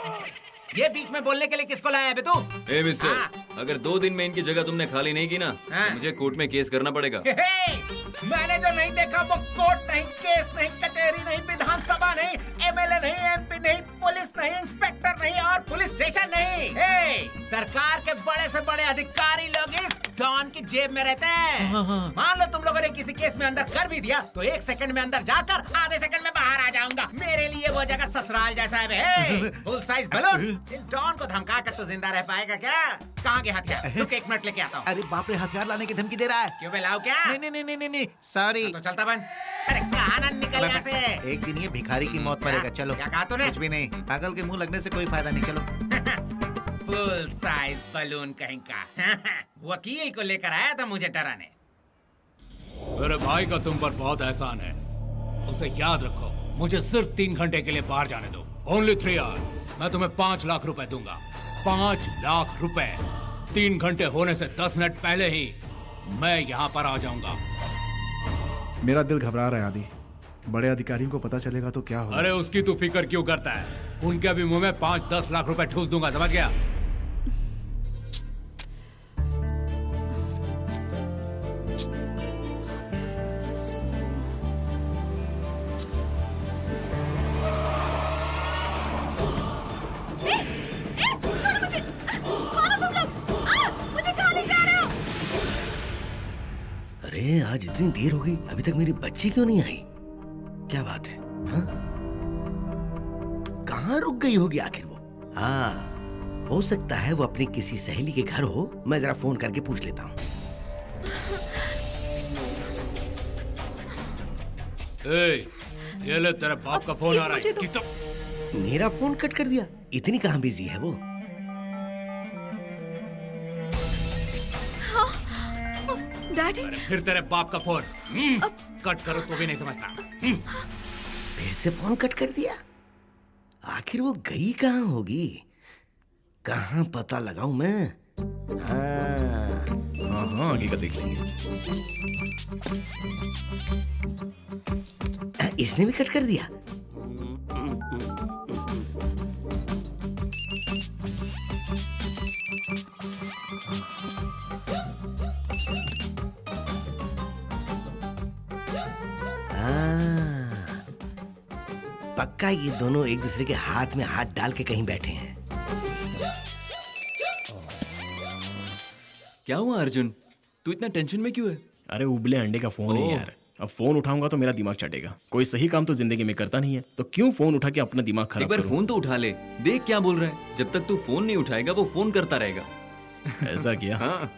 ये बीच में बोलने के लिए किसको लाया है बे तू? ए मिस्टर, अगर 2 दिन में इनकी जगह तुमने खाली नहीं की ना तो मुझे कोर्ट में केस करना पड़ेगा। मैंने जो नहीं देखा वो कोर्ट नहीं, केस नहीं, कचहरी नहीं, विधानसभा नहीं, एमएलए नहीं, एमपी नहीं, पुलिस नहीं, इंस्पेक्टर नहीं और पुलिस स्टेशन नहीं। सरकार के बड़े से बड़े अधिकारी लोग इस डॉन की जेब में रहते हैं। मान लो तुम लोगों ने किसी केस में अंदर कर भी दिया तो 1 सेकंड में अंदर जाकर आधे सेकंड में बाहर आ जाऊंगा। मेरे लिए वो जगह ससुराल जैसा है। Full size balloon. इस डॉन को धमका कर तो जिंदा रह पाएगा क्या? कहाँ गया हथियार? रुक 1 मिनट लेके आता हूँ। अरे बाप रे, हथियार लाने की धमकी दे रहा है। क्यों बे, लाओ क्या? नहीं, सॉरी। तो चलता बन। अरे कहाँ ना निकल यहाँ से। एक दिन ये भिखारी की मौत मरेगा। चलो। क्या कहा तूने? कुछ भी नहीं, पागल के मुंह लगने से कोई फायदा नहीं। चलो। फुल साइज बलून कहीं का। वकील को लेकर आया था मुझे डराने। मेरे भाई का तुम पर बहुत एहसान है, उसे याद रखो। मुझे सिर्फ 3 घंटे के लिए बाहर जाने दो। Only 3 hours. मैं तुम्हें 5 लाख रुपए दूंगा। 5 लाख रुपए। 3 घंटे होने से 10 मिनट पहले ही मैं यहाँ पर आ जाऊंगा। मेरा दिल घबरा रहा है आदि। बड़े अधिकारियों को पता चलेगा तो क्या होगा? अरे उसकी तू फिक्र क्यों करता है? उनके भी मुंह में 5-10 लाख रुपए ठूस दूंगा, समझ गया? अरे आज इतनी देर हो गई, अभी तक मेरी बच्ची क्यों नहीं आई? क्या बात है? हाँ? कहाँ रुक गई होगी आखिर वो? हाँ, हो सकता है वो अपनी किसी सहेली के घर हो। मैं जरा फोन करके पूछ लेता हूँ। ये ले तेरे बाप का फोन आ रहा है। इसकी तो मेरा फोन कट कर दिया। इतनी कहाँ बिजी है वो? डैडी। फिर तेरे बाप का फोन कट करो तो भी नहीं समझता। फिर से फोन कट कर दिया। आखिर वो गई कहाँ होगी? कहाँ पता लगाऊं मैं? हाँ आगे का देख लेंगे। इसने भी कट कर दिया। पक्का ये दोनों एक दूसरे के हाथ में हाथ डाल के कहीं बैठे हैं। क्या हुआ अर्जुन, तू इतना टेंशन में क्यों है? अरे उबले अंडे का फोन है यार। अब फोन उठाऊंगा तो मेरा दिमाग चटेगा। कोई सही काम तो जिंदगी में करता नहीं है, तो क्यों फोन उठा के अपना दिमाग खराब एक बार करूं? फोन तो उठा ले, देख क्या बोल रहा है। जब तक तू फोन नहीं उठाएगा वो फोन करता रहेगा। ऐसा किया? हाँ।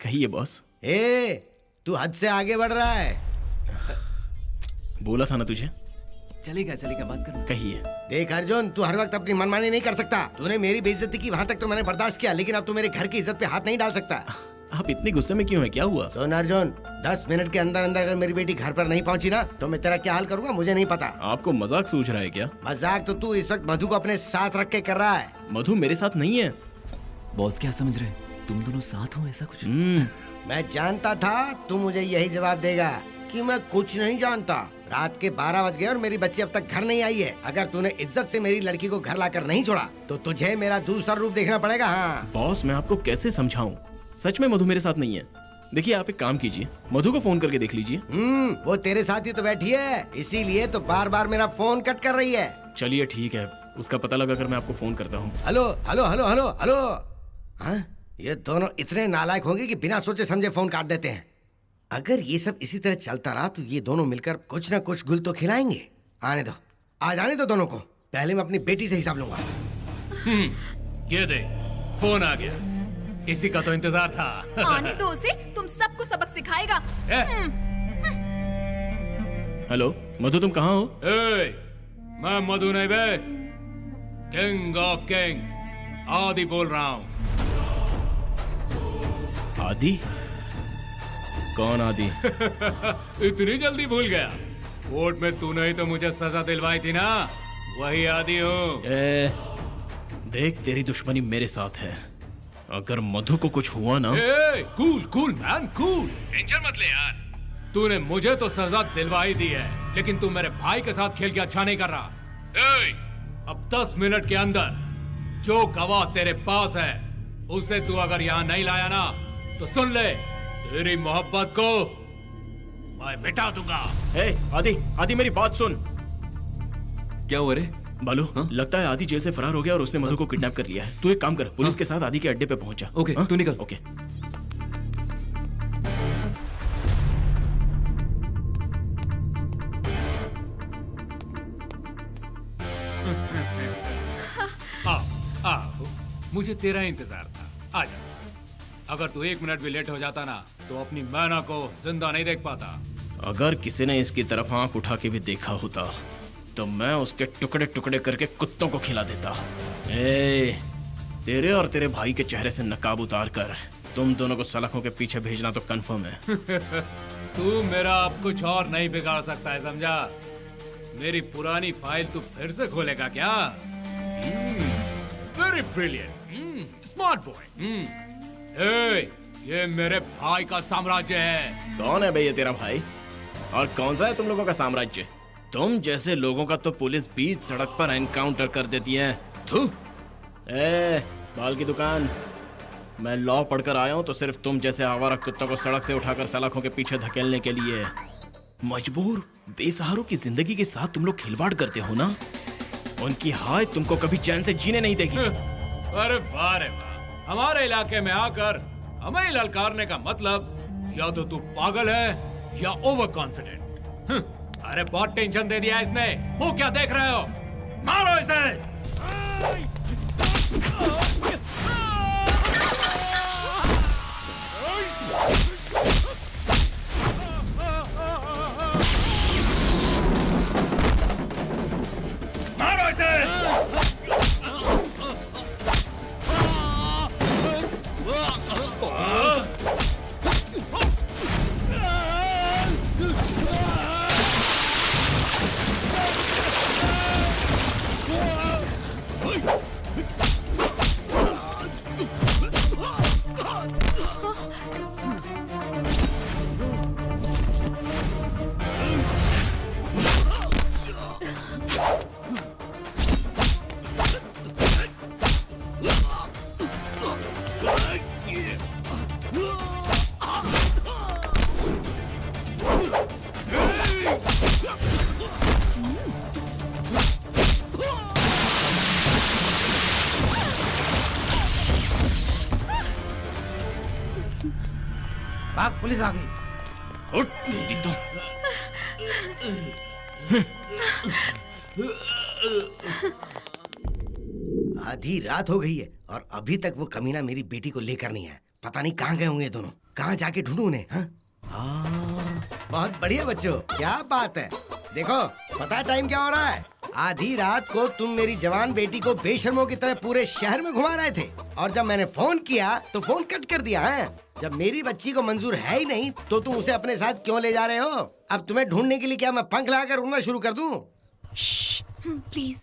कहिए बॉस। तू हद से आगे बढ़ रहा है। बोला था ना तुझे। चलेगा बात कर। कहिए। देख अर्जुन, तू हर वक्त अपनी मनमानी नहीं कर सकता। तूने मेरी बेइज्जती की, वहाँ तक तो मैंने बर्दाश्त किया, लेकिन अब तू मेरे घर की इज्जत पे हाथ नहीं डाल सकता। आप इतने गुस्से में क्यों हैं? क्या हुआ? सुन अर्जुन, 10 मिनट के अंदर अंदर अगर मेरी बेटी घर पर नहीं पहुंची ना तो मैं तेरा क्या हाल करूंगा मुझे नहीं पता। आपको मजाक सूझ रहा है क्या? मजाक तो तू इस वक्त मधु को अपने साथ रख के कर रहा है। मधु मेरे साथ नहीं है। बॉस क्या समझ रहे? तुम दोनों साथ हो ऐसा कुछ? मैं जानता था तू मुझे यही जवाब देगा कि मैं कुछ नहीं जानता। रात के 12 बज गए और मेरी बच्ची अब तक घर नहीं आई है। अगर तूने इज्जत से मेरी लड़की को घर लाकर नहीं छोड़ा तो तुझे मेरा दूसरा रूप देखना पड़ेगा। हाँ बॉस, मैं आपको कैसे समझाऊं? सच में मधु मेरे साथ नहीं है। देखिए आप एक काम कीजिए, मधु को फोन करके देख लीजिए। वो तेरे साथ ही तो बैठी है, इसीलिए तो बार बार मेरा फोन कट कर रही है। चलिए ठीक है, उसका पता लगा कर मैं आपको फोन करता हूँ। Hello hello hello hello hello. हाँ, ये दोनों इतने नालायक होंगे कि बिना सोचे समझे फोन काट देते हैं। अगर ये सब इसी तरह चलता रहा तो ये दोनों मिलकर कुछ ना कुछ गुल तो खिलाएंगे। आने दो, आ जाने दो दोनों को। पहले मैं अपनी बेटी से हिसाब लूंगा। ये दे, फोन आ गया। इसी का तो इंतजार था। आने दो उसे, तुम सबको सबक सिखाएगा। हेलो मधु, तुम कहाँ हो? मैं मधु नहीं बे, किंग ऑफ किंग आदि बोल रहा हूँ। आदि? कौन आदि? इतनी जल्दी भूल गया? कोर्ट में तूने ही तो मुझे सजा दिलवाई थी ना, वही आदि हूँ। देख, तेरी दुश्मनी मेरे साथ है। अगर मधु को कुछ हुआ ना। Cool cool man cool, tension मत ले यार। तूने मुझे तो सजा दिलवाई दी है, लेकिन तू मेरे भाई के साथ खेल के अच्छा नहीं कर रहा। अब 10 मिनट के अंदर जो गवाह तेरे पास है उसे तू अगर यहाँ नहीं लाया ना, तो सुन ले, तेरी मोहब्बत को मैं मिटा दूंगा। आदि मेरी बात सुन। क्या हुआ रे बालू? लगता है आदि जेल से फरार हो गया और उसने मधु को किडनैप कर लिया है। तू एक काम कर, पुलिस के साथ आदि के अड्डे पे पहुंचा। ओके, तू निकल। ओके। मुझे तेरा इंतजार था। आजा। अगर तू 1 मिनट भी लेट हो जाता ना, तो अपनी मैना को जिंदा नहीं देख पाता। अगर किसी ने इसकी तरफ आंख उठा के भी देखा होता तो मैं उसके टुकड़े टुकड़े करके कुत्तों को खिला देता। तेरे और तेरे भाई के चेहरे से नकाब उतार कर तुम दोनों को सलाखों के पीछे भेजना तो कंफर्म है। तू मेरा अब कुछ और नहीं बिगाड़ सकता है, समझा? मेरी पुरानी फाइल तू फिर से खोलेगा क्या? Very brilliant, smart boy. ये मेरे भाई का साम्राज्य है। कौन है भाई ये तेरा भाई? और कौन सा है तुम लोगों का साम्राज्य? तुम जैसे लोगों का तो पुलिस बीच सड़क पर एनकाउंटर कर देती है। थू। बाल की दुकान। मैं लॉ पढ़कर आया हूँ तो सिर्फ तुम जैसे आवारा कुत्तों को सड़क से उठाकर सलाखों के पीछे धकेलने के लिए। मजबूर बेसहारों की जिंदगी के साथ तुम लोग खिलवाड़ करते हो ना, उनकी हाय तुमको कभी चैन से जीने नहीं देगी। अरे वाह रे वाह, हमारे इलाके में आकर हमें ललकारने का मतलब या तो तू पागल है या ओवर कॉन्फिडेंट। अरे बहुत टेंशन दे दिया इसने। वो क्या देख रहे हो? मारो इसे। मारो इसे। भाग, पुलिस आ गई। उठ तेरी तो। आधी रात हो गई है और अभी तक वो कमीना मेरी बेटी को लेकर नहीं आया। पता नहीं कहाँ गए होंगे दोनों। कहाँ जाके ढूंढूं उन्हें? बहुत बढ़िया बच्चों, क्या बात है। देखो, पता है टाइम क्या हो रहा है? आधी रात को तुम मेरी जवान बेटी को बेशर्मों की तरह पूरे शहर में घुमा रहे थे और जब मैंने फोन किया तो फोन कट कर दिया है। जब मेरी बच्ची को मंजूर है ही नहीं तो तुम उसे अपने साथ क्यों ले जा रहे हो? अब तुम्हें ढूंढने के लिए क्या मैं पंख लगाकर उड़ना शुरू कर दूं? प्लीज।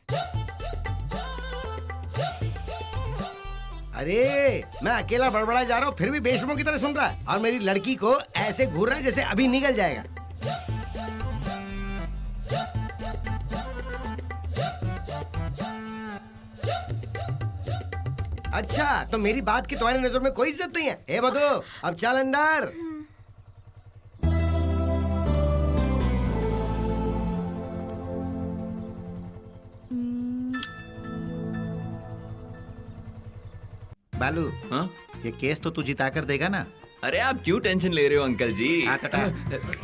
अरे मैं अकेला बड़बड़ा जा रहा हूँ फिर भी बेशर्मों की तरह सुन रहा है और मेरी लड़की को ऐसे घूर रहा है जैसे अभी निकल जाएगा। अच्छा, तो मेरी बात की तुम्हारी नजर में कोई इज्जत नहीं है? ए मधु, अब चल अंदर। बालू, हाँ? ये केस तो तू जिता कर देगा ना? अरे आप क्यों टेंशन ले रहे हो अंकल जी?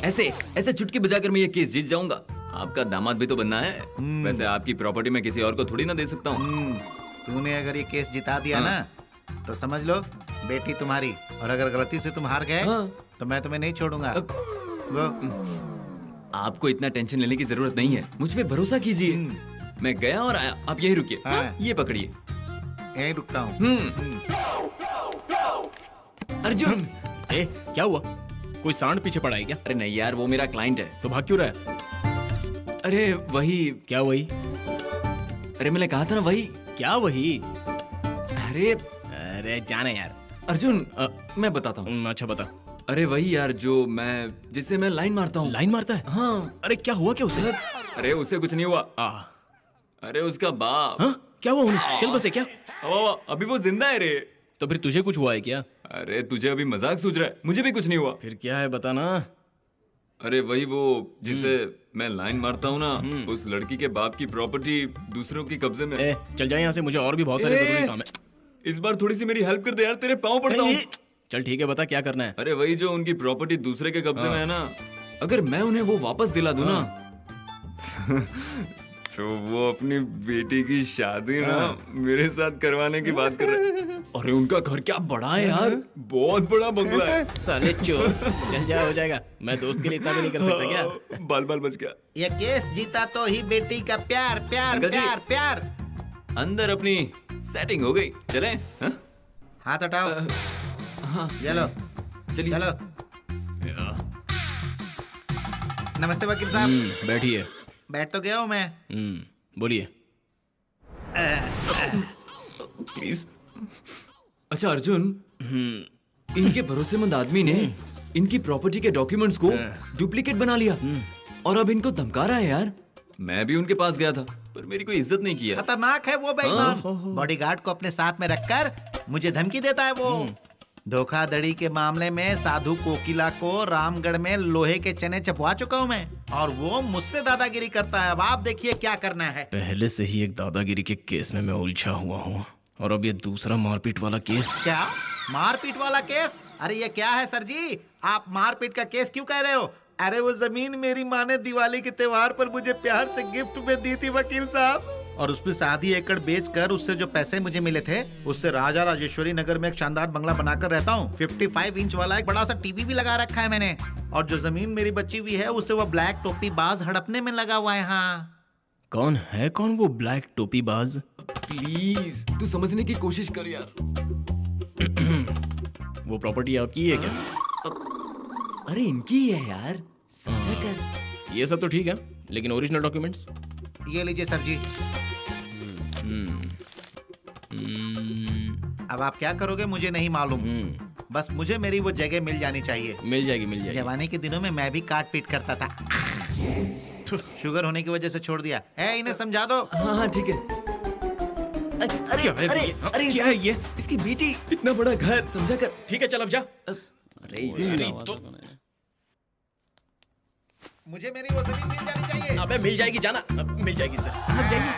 ऐसे ऐसे चुटकी बजाकर मैं ये केस जीत जाऊंगा। आपका दामाद भी तो बनना है। वैसे आपकी प्रॉपर्टी मैं किसी और को थोड़ी ना दे सकता हूँ। तूने अगर ये केस जिता दिया ना तो समझ लो बेटी तुम्हारी, और अगर गलती से तुम हार गए तो मैं तुम्हें नहीं छोड़ूंगा। आपको इतना टेंशन लेने की जरूरत नहीं है, मुझ पे भरोसा कीजिए। मैं गया और आया, आप यही रुकिए। ये पकड़िए। यही रुकता हूँ। अर्जुन, ए, क्या हुआ? कोई सांड पीछे पड़ा है क्या? अरे नहीं यार, वो मेरा क्लाइंट है। तो भाग क्यों रहा है? अरे वही। क्या वही? अरे मैंने कहा था ना वही। क्या वही? अरे जाना यार। अर्जुन, मैं बताता हूँ। अच्छा बता। अरे वही यार, जिससे मैं लाइन मारता हूँ। लाइन मारता है? हाँ। अरे क्या हुआ क्या उसे? अरे उसे कुछ नहीं हुआ। अरे उसका बाप। हाँ? क्या हुआ उन्हें? चल बस है क्या? अभी वो जिंदा है रे। तो फिर तुझे कुछ हुआ है क्या? अरे तुझे अभी मजाक सूझ रहा है, मुझे भी कुछ नहीं हुआ। फिर क्या है बता ना। अरे वही वो जिसे मैं लाइन मारता हूँ ना, उस लड़की के बाप की प्रॉपर्टी दूसरों के कब्जे में। चल जाए यहाँ से, मुझे और भी बहुत सारे जरूरी काम है। इस बार थोड़ी सी मेरी हेल्प कर दे यार, तेरे पाँव पड़ता हूँ। चल ठीक है, बता क्या करना है। अरे वही जो उनकी प्रॉपर्टी दूसरे के कब्जे में है ना, अगर मैं उन्हें वो वापस दिला दूं ना तो वो अपनी बेटी की शादी ना मेरे साथ करवाने की बात कर रहे हैं। अरे उनका घर क्या बड़ा है यार, बहुत बड़ा बंगला है। साले चोर। चल जा, हो जाएगा। मैं दोस्त के लिए इतना भी नहीं कर सकता क्या? बाल बाल बच गया। ये केस जीता तो ही बेटी का प्यार प्यार अंकल जी। प्यार प्यार। अंदर अपनी सेटिंग हो गई, चले? हाँ? हाथ उठाओ। हाँ ये लो, चलिए। चलो। नमस्ते वकील साहब। बैठिए। बैठ तो गया हूँ मैं। बोलिए। प्लीज। अच्छा अर्जुन, इनके भरोसेमंद आदमी ने इनकी प्रॉपर्टी के डॉक्यूमेंट्स को डुप्लीकेट बना लिया और अब इनको धमका रहा है यार। मैं भी उनके पास गया था पर मेरी कोई इज्जत नहीं किया। खतरनाक है वो बेईमान। बॉडीगार्ड को अपने साथ में रखकर मुझे धमकी देता है वो। धोखाधड़ी के मामले में साधु कोकिला को रामगढ़ में लोहे के चने चपवा चुका हूँ मैं, और वो मुझसे दादागिरी करता है। अब आप देखिए क्या करना है। पहले से ही एक दादागिरी के केस में मैं उलझा हुआ हूँ और अब ये दूसरा मारपीट वाला केस। क्या मारपीट वाला केस? अरे ये क्या है सर जी, आप मारपीट का केस क्यों कह रहे हो? अरे वो जमीन मेरी माँ ने दिवाली के त्योहार पर मुझे प्यार से गिफ्ट में दी थी वकील साहब, और उसमें 7 एकड़ बेचकर उससे जो पैसे मुझे मिले थे उससे राजा राजेश्वरी नगर में एक शानदार बंगला बनाकर रहता हूँ। 55 इंच वाला एक बड़ा सा टीवी भी लगा रखा है मैंने, और जो जमीन मेरी बची हुई है उससे वो ब्लैक टोपी बाज हड़पने में लगा हुआ है। हाँ, कौन वो ब्लैक टोपी बाज? प्लीज तू समझने की कोशिश कर यार। वो प्रॉपर्टी आपकी है क्या? अरे इनकी है यार, समझा कर। ये सब तो ठीक है, लेकिन ओरिजिनल डॉक्यूमेंट्स? ये लीजिए सर जी। अब आप क्या करोगे मुझे नहीं मालूम, बस मुझे मेरी वो जगह मिल जानी चाहिए। मिल जाएगी। जवानी के दिनों में मैं भी काट पीट करता था। शुगर होने की वजह से छोड़ दिया है। इन्हें समझा दो। हाँ ठीक है। अरे क्या है ये? इसकी बेटी, इतना बड़ा घर, समझा कर। ठीक है चल अब जा। अरे मुझे मेरी वो जमीन मिल जानी चाहिए। अबे मिल जाएगी, जाना। मिल जाएगी सर, आप जाइए।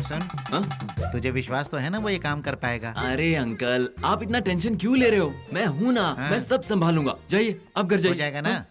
सुन, तुझे विश्वास तो है ना वो ये काम कर पाएगा? अरे अंकल, आप इतना टेंशन क्यों ले रहे हो? मैं हूँ ना, मैं सब संभालूंगा। जाइए, अब घर जाइए। हो जाएगा ना?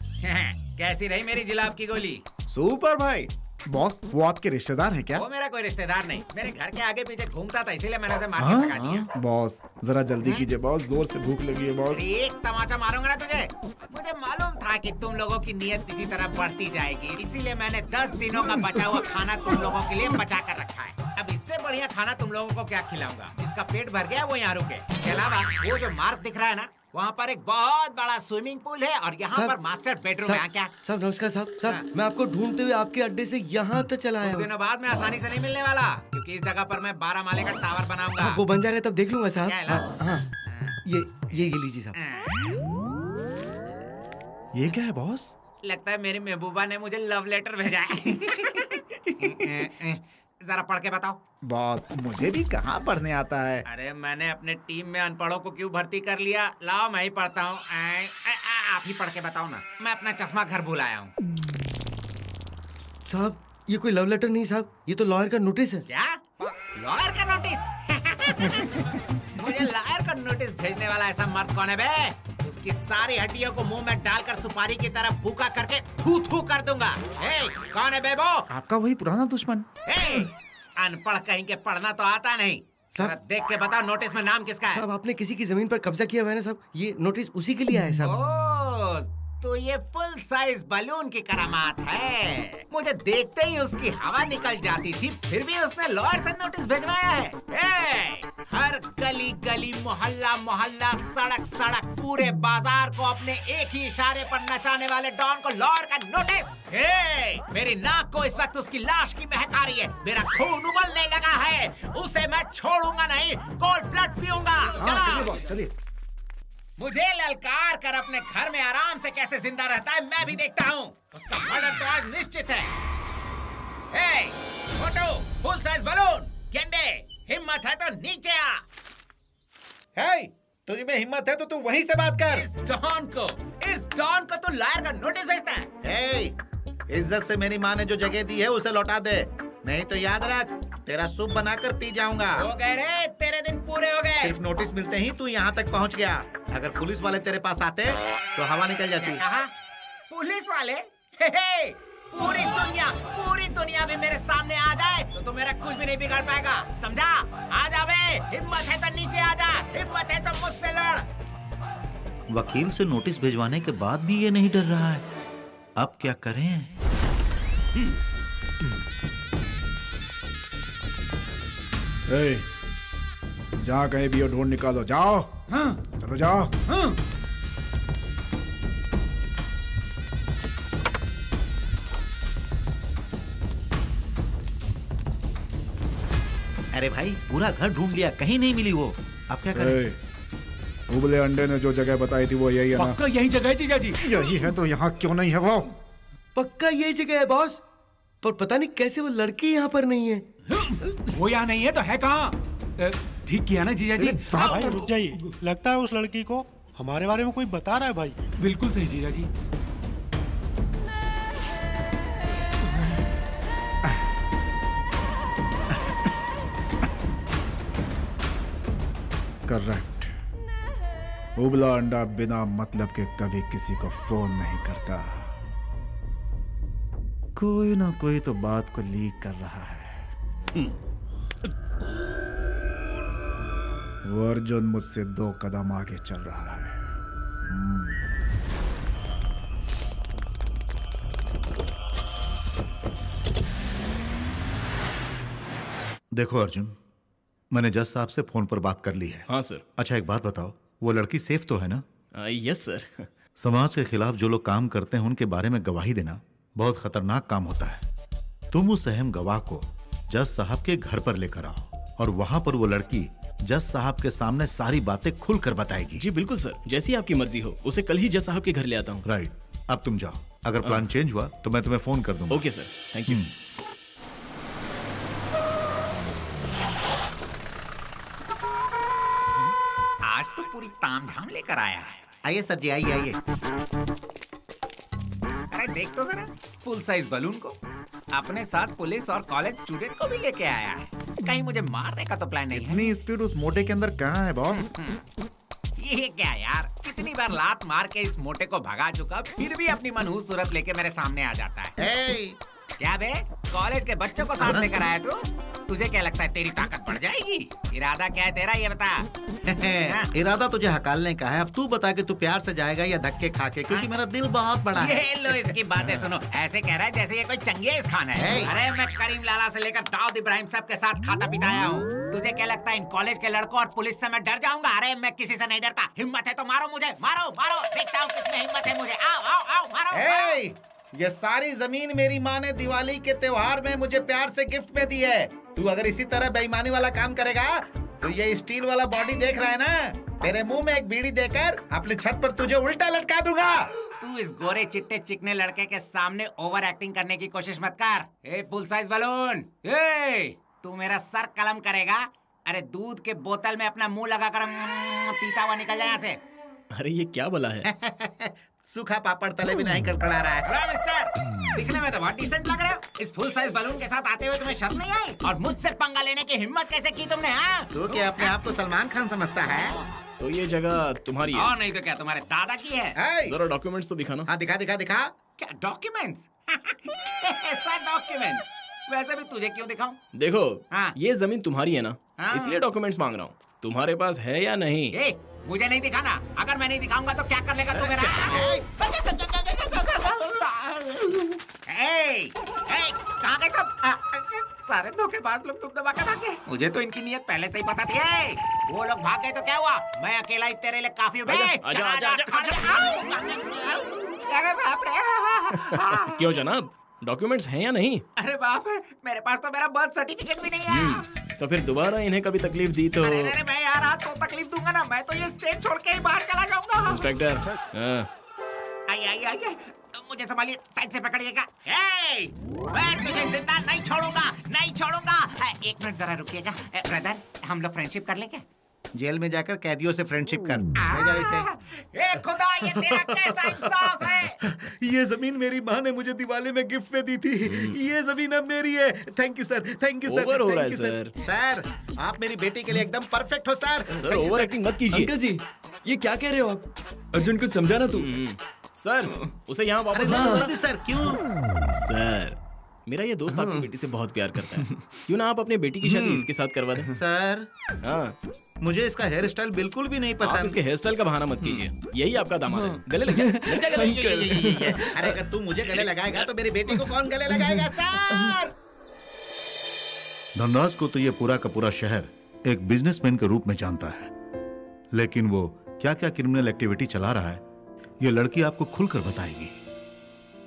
कैसी रही मेरी जिलाब की गोली? सुपर भाई। बॉस, वो आपके रिश्तेदार है क्या? वो मेरा कोई रिश्तेदार नहीं, मेरे घर के आगे पीछे घूमता था, इसीलिए मैंने उसे मार के भगा दिया। बॉस जरा जल्दी कीजिए बॉस, जोर से भूख लगी है बॉस। एक तमाचा मारूंगा ना तुझे। मुझे मालूम था कि तुम लोगों की नीयत इसी तरह बढ़ती जाएगी, इसीलिए मैंने 10 दिनों का बचा हुआ खाना तुम लोगों के लिए बचा कर रखा है। अब इससे बढ़िया खाना तुम लोगों को क्या खिलाऊंगा? जिसका पेट भर गया वो यहाँ रुके। इसके अलावा वो जो मार्ग दिख रहा है ना, वहाँ पर एक बहुत बड़ा स्विमिंग पूल है और यहाँ पर मास्टर बेडरूम है। क्या साहब नमस्कार साहब, मैं आपको ढूंढते हुए आपके अड्डे से यहाँ तक चला आया। कुछ दिनों बाद में आसानी से नहीं मिलने वाला, क्योंकि इस जगह पर मैं 12 माले का टावर बनाऊंगा। वो बन जाएगा तब देख लूंगा साहब। हाँ, ये लीजिए साहब। ये क्या है बॉस? लगता है मेरी महबूबा ने मुझे लव लेटर भेजा है। जरा पढ़ के बताओ। बॉस मुझे भी कहाँ पढ़ने आता है। अरे मैंने अपने टीम में अनपढ़ों को क्यों भर्ती कर लिया? लाओ मैं ही पढ़ता हूँ। आप ही पढ़ के बताओ ना। मैं अपना चश्मा घर भूल आया हूँ। साहब ये कोई लव लेटर नहीं साहब, ये तो लॉयर का नोटिस है। क्या? लॉयर का नोटिस? मुझे लॉयर का नोटिस भेजने वाला ऐसा मर्द कौन है बे? उसकी सारी हड्डियों को मुंह में डालकर सुपारी की तरह भूखा करके थू थू कर दूंगा। कौन है बे वो? आपका वही पुराना दुश्मन। अनपढ़ कहीं के, पढ़ना तो आता नहीं। जरा देख के बताओ नोटिस में नाम किसका है? साहब आपने किसी की जमीन पर कब्जा किया हुआ है ना साहब, ये नोटिस उसी के लिए आया है साहब। तो ये फुल साइज बलून की करामात है। मुझे देखते ही उसकी हवा निकल जाती थी, फिर भी उसने लॉयर से नोटिस भिजवाया है। हर गली गली, मोहल्ला मोहल्ला, सड़क सड़क, पूरे बाजार को अपने एक ही इशारे पर नचाने वाले डॉन को लॉयर का नोटिस। मेरी नाक को इस वक्त उसकी लाश की महक आ रही है। मेरा खून उबलने लगा है। उसे मैं छोड़ूंगा नहीं, कोल्ड ब्लड पीऊंगा। चलिए। मुझे ललकार कर अपने घर में आराम से कैसे जिंदा रहता है मैं भी देखता हूँ। उसका मर्डर तो आज निश्चित है। फोटो, फुल साइज बलून, गेंडे, हिम्मत है तो नीचे आ। हे, तुझ में हिम्मत है तो तू वहीं से बात कर। इस डॉन को तू लायर का नोटिस भेजता है। हे, इज्जत से मेरी माँ ने जो जगह दी है उसे लौटा दे, नहीं तो याद रख तेरा सूप बनाकर पी जाऊंगा। हो गए रे, तेरे दिन पूरे हो गए। सिर्फ नोटिस मिलते ही तू यहाँ तक पहुँच गया। अगर पुलिस वाले तेरे पास आते तो हवा निकल जाती। कहा? पुलिस वाले? पूरी दुनिया भी मेरे सामने आ जाए तो मेरा कुछ भी नहीं बिगाड़ पाएगा, समझा? आ जा बे, हिम्मत है तो नीचे आ जा, हिम्मत है तो मुझसे लड़। वकील से नोटिस भिजवाने के बाद भी ये नहीं डर रहा है, अब क्या करें? जहाँ कहीं भी हो ढूंढ निकालो, जाओ। चलो जाओ। अरे भाई, पूरा घर ढूंढ लिया, कहीं नहीं मिली वो, अब क्या करें? उबले अंडे ने जो जगह बताई थी वो यही है ना? पक्का यही जगह है जीजा जी। यही है तो यहाँ क्यों नहीं है वो? पक्का यही जगह है बॉस, पर पता नहीं कैसे वो लड़की यहाँ पर नहीं है। वो यहाँ नहीं है तो है कहाँ? ठीक किया ना जीजा जी। भाई रुक जाइए, लगता है उस लड़की को हमारे बारे में कोई बता रहा है भाई। बिल्कुल सही जीजा जी। करेक्ट। उबला अंडा बिना मतलब के कभी किसी को फोन नहीं करता। कोई ना कोई तो बात को लीक कर रहा है। वो अर्जुन मुझसे 2 कदम आगे चल रहा है। देखो अर्जुन, मैंने जज साहब से फोन पर बात कर ली है। हाँ सर। अच्छा एक बात बताओ, वो लड़की सेफ तो है ना? Yes sir. समाज के खिलाफ जो लोग काम करते हैं उनके बारे में गवाही देना बहुत खतरनाक काम होता है। तुम उस अहम गवाह को जज साहब के घर पर लेकर आओ और वहां पर वो लड़की जज साहब के सामने सारी बातें खुलकर बताएगी। जी बिल्कुल सर, जैसी आपकी मर्जी हो। उसे कल ही जज साहब के घर ले आता हूँ। राइट, अब तुम जाओ। अगर प्लान चेंज हुआ तो मैं तुम्हें फोन कर दूंगा। Okay sir, thank you. आज तो पूरी तामझाम लेकर आया है। आइए सर जी, आइए आइए। अरे देख तो जरा, फुल साइज बलून को अपने साथ पुलिस और कॉलेज स्टूडेंट को भी लेके आया है। कहीं मुझे मारने का तो प्लान नहीं है। इतनी स्पीड उस मोटे के अंदर कहाँ है बॉस? ये क्या यार, कितनी बार लात मार के इस मोटे को भगा चुका, फिर भी अपनी मनहूस सूरत लेके मेरे सामने आ जाता है। क्या बे, कॉलेज के बच्चों को साथ लेकर आया तू? तुझे क्या लगता है तेरी ताकत बढ़ जाएगी? इरादा क्या है तेरा, ये बता। इरादा तुझे हकालने का है। अब तू बता कि तू प्यार से जाएगा या धक्के खा के, क्योंकि मेरा दिल बहुत बड़ा है। ये लो इसकी बातें सुनो, ऐसे कह रहा है जैसे ये कोई चंगेज खान है। अरे मैं करीम लाला से लेकर दाऊद इब्राहिम साहब के साथ खाता पीता आया हूँ। तुझे क्या लगता है इन कॉलेज के लड़कों और पुलिस से मैं डर जाऊंगा? अरे मैं किसी से नहीं डरता। हिम्मत है तो मारो मुझे, मारो मारो, देखता हूँ किसमें हिम्मत है मुझे। आओ आओ आओ, मारो। ये सारी जमीन मेरी माँ ने दिवाली के त्योहार में मुझे प्यार से गिफ्ट में दी है। तू अगर इसी तरह बेईमानी वाला काम करेगा तो ये स्टील वाला बॉडी देख रहा है ना, तेरे मुंह में एक बीड़ी देकर अपने छत पर तुझे उल्टा लटका दूंगा। तू इस गोरे चिट्टे चिकने लड़के के सामने ओवर एक्टिंग करने की कोशिश मत कर। ए फुल साइज बलून, तू मेरा सर कलम करेगा? अरे दूध के बोतल में अपना मुंह लगाकर पीता हुआ निकल जाए यहाँ से। अरे ये क्या बोला है? सूखा पापड़ तले भी नहीं कड़कड़ा रहा है। मिस्टर, दिखने में तो बहुत डिसेंट लग रहे हो। इस फुल साइज बलून के साथ आते हुए तुम्हें शर्म नहीं आई? और मुझसे पंगा लेने की हिम्मत कैसे की तुमने? हाँ, तू क्या अपने आप को सलमान खान समझता है? तो ये जगह तुम्हारी है? और नहीं तो क्या तुम्हारे दादा की है? जरा डॉक्यूमेंट्स तो दिखाना। हाँ दिखा दिखा दिखा। क्या डॉक्यूमेंट्स? ऐसा डॉक्यूमेंट्स? वैसे भी तुझे क्यों दिखाऊं? देखो, हाँ। ये जमीन तुम्हारी है ना, हाँ। इसलिए डॉक्यूमेंट्स मांग रहा हूँ। तुम्हारे पास है या नहीं? मुझे नहीं दिखाना। अगर मैं नहीं दिखाऊंगा तो क्या कर लेगा तू मेरा? कहाँ गए सब? सारे धोखेबाज लोग तुम दबा के भागे। मुझे तो इनकी नियत पहले से ही पता थी। वो लोग भाग गए तो क्या हुआ? मैं अकेला ही तेरे लिए काफी हूँ बे। अरे बाप रे। क्यों जनाब, डॉक्यूमेंट्स हैं या नहीं? अरे बाप रे, मेरे पास तो मेरा बर्थ सर्टिफिकेट भी नहीं है। तो फिर दोबारा इन्हें कभी तकलीफ दी तो? अरे मैं यार आज तो तकलीफ दूंगा ना। मैं तो ये स्टेट छोड़ के ही बाहर चला जाऊंगा। इंस्पेक्टर, आई मुझे संभालिए, टाइट से पकड़िएगा। मैं तुझे जिंदा नहीं छोड़ूंगा, नहीं छोड़ूंगा। एक मिनट जरा रुकिएगा। ब्रदर, हम लोग फ्रेंडशिप कर लेंगे? जेल में जाकर कैदियों से फ्रेंडशिप कर। ले जाओ इसे। ए खुदा, ये तेरा कैसा इंसाफ है? ये जमीन मेरी माँ ने मुझे दिवाली में गिफ्ट में दी थी। ये जमीन अब मेरी है। Thank you sir, thank you sir. Over हो रहा है सर। सर, आप मेरी बेटी के लिए एकदम परफेक्ट हो सर। सर ओवर एक्टिंग मत कीजिए। अंकल जी, ये क्या कह रहे हो आप? अर्जुन को समझाना तू। सर, उसे यहाँ वापस लाना। सर क्यों? सर, मेरा ये दोस्त आपकी बेटी से बहुत प्यार करता है। क्यों ना आप अपनी बेटी की शादी इसके साथ करवा दें? सर, हाँ, मुझे इसका हेयर स्टाइल बिल्कुल भी नहीं आप पसंद। इसके हेयर स्टाइल का बहाना मत कीजिए। यही आपका दामाद है। गले लग जा, लग जा गले। अरे अगर तू मुझे गले लगाएगा तो मेरी बेटी को कौन गले लगाएगा सर? धनराज को तो ये पूरा का पूरा शहर एक बिजनेसमैन के रूप में जानता है, लेकिन वो क्या क्या क्रिमिनल एक्टिविटी चला रहा है ये लड़की आपको खुलकर बताएगी।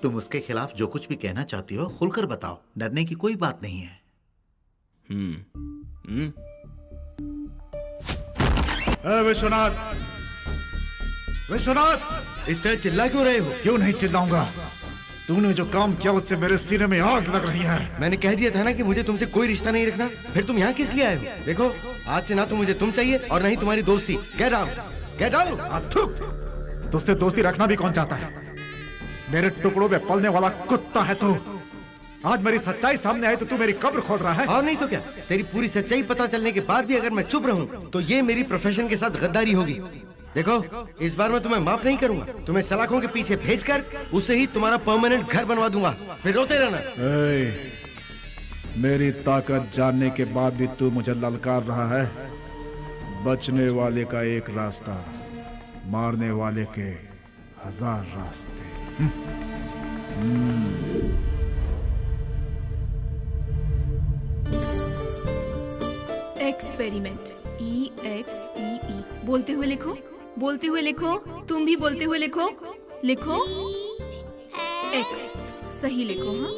तुम उसके खिलाफ जो कुछ भी कहना चाहती हो खुलकर बताओ, डरने की कोई बात नहीं है। विश्वनाथ, विश्वनाथ, इस तरह चिल्ला क्यों रहे हो? क्यों नहीं चिल्लाऊंगा? तूने जो काम किया उससे मेरे सीने में आग लग रही है। मैंने कह दिया था ना कि मुझे तुमसे कोई रिश्ता नहीं रखना। फिर तुम यहाँ किस लिए आए हो? देखो, आज से ना तो मुझे तुम चाहिए और ना ही तुम्हारी दोस्ती। Get out, get out. तुझसे दोस्ती रखना भी कौन चाहता है? मेरे टुकड़ों में पलने वाला कुत्ता है तू। आज मेरी सच्चाई सामने आई तो तू मेरी कब्र खोद रहा है। और नहीं तो क्या? तेरी पूरी सच्चाई पता चलने के बाद भी अगर मैं चुप रहूं तो ये मेरी प्रोफेशन के साथ गद्दारी होगी। देखो, इस बार मैं तुम्हें माफ नहीं करूंगा। तुम्हें सलाखों के पीछे भेजकर उससे ही तुम्हारा परमानेंट घर बनवा दूंगा। फिर रोते रहना। मेरी ताकत जानने के बाद भी तू मुझे ललकार रहा है। बचने वाले का एक रास्ता, मारने वाले के 1000 रास्ते। Experiment, EXEE। बोलते हुए लिखो, बोलते हुए लिखो। तुम भी बोलते हुए लिखो। लिखो X, सही लिखो। हाँ,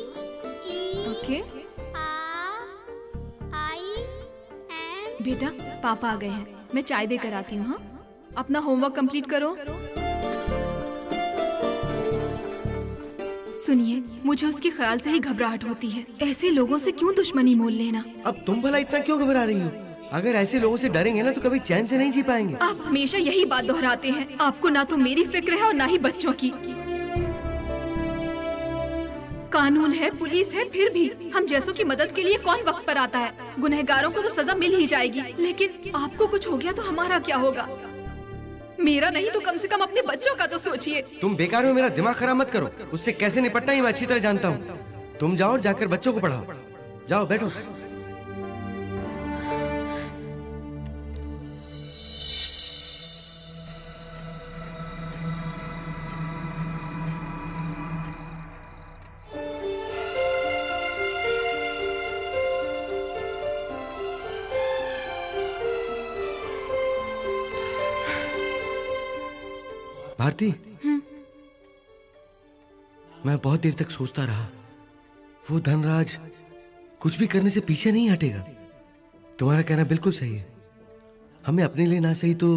ओके। बेटा, पापा आ गए हैं, मैं चाय देकर आती हूँ। हाँ, अपना होमवर्क कंप्लीट करो। सुनिए, मुझे उसके ख्याल से ही घबराहट होती है। ऐसे लोगों से क्यों दुश्मनी मोल लेना? अब तुम भला इतना क्यों घबरा रही हो? अगर ऐसे लोगों से डरेंगे ना तो कभी चैन से नहीं जी पाएंगे। आप हमेशा यही बात दोहराते हैं। आपको ना तो मेरी फिक्र है और ना ही बच्चों की। कानून है, पुलिस है, फिर भी हम जैसों की मदद के लिए कौन वक्त पर आता है? गुनहगारों को तो सजा मिल ही जाएगी, लेकिन आपको कुछ हो गया तो हमारा क्या होगा? मेरा नहीं तो कम से कम अपने बच्चों का तो सोचिए। तुम बेकार में मेरा दिमाग खराब मत करो। उससे कैसे निपटना ही मैं अच्छी तरह जानता हूँ। तुम जाओ और जाकर बच्चों को पढ़ाओ। जाओ, बैठो। भारती, मैं बहुत देर तक सोचता रहा। वो धनराज कुछ भी करने से पीछे नहीं हटेगा। तुम्हारा कहना बिल्कुल सही है। हमें अपने लिए ना सही तो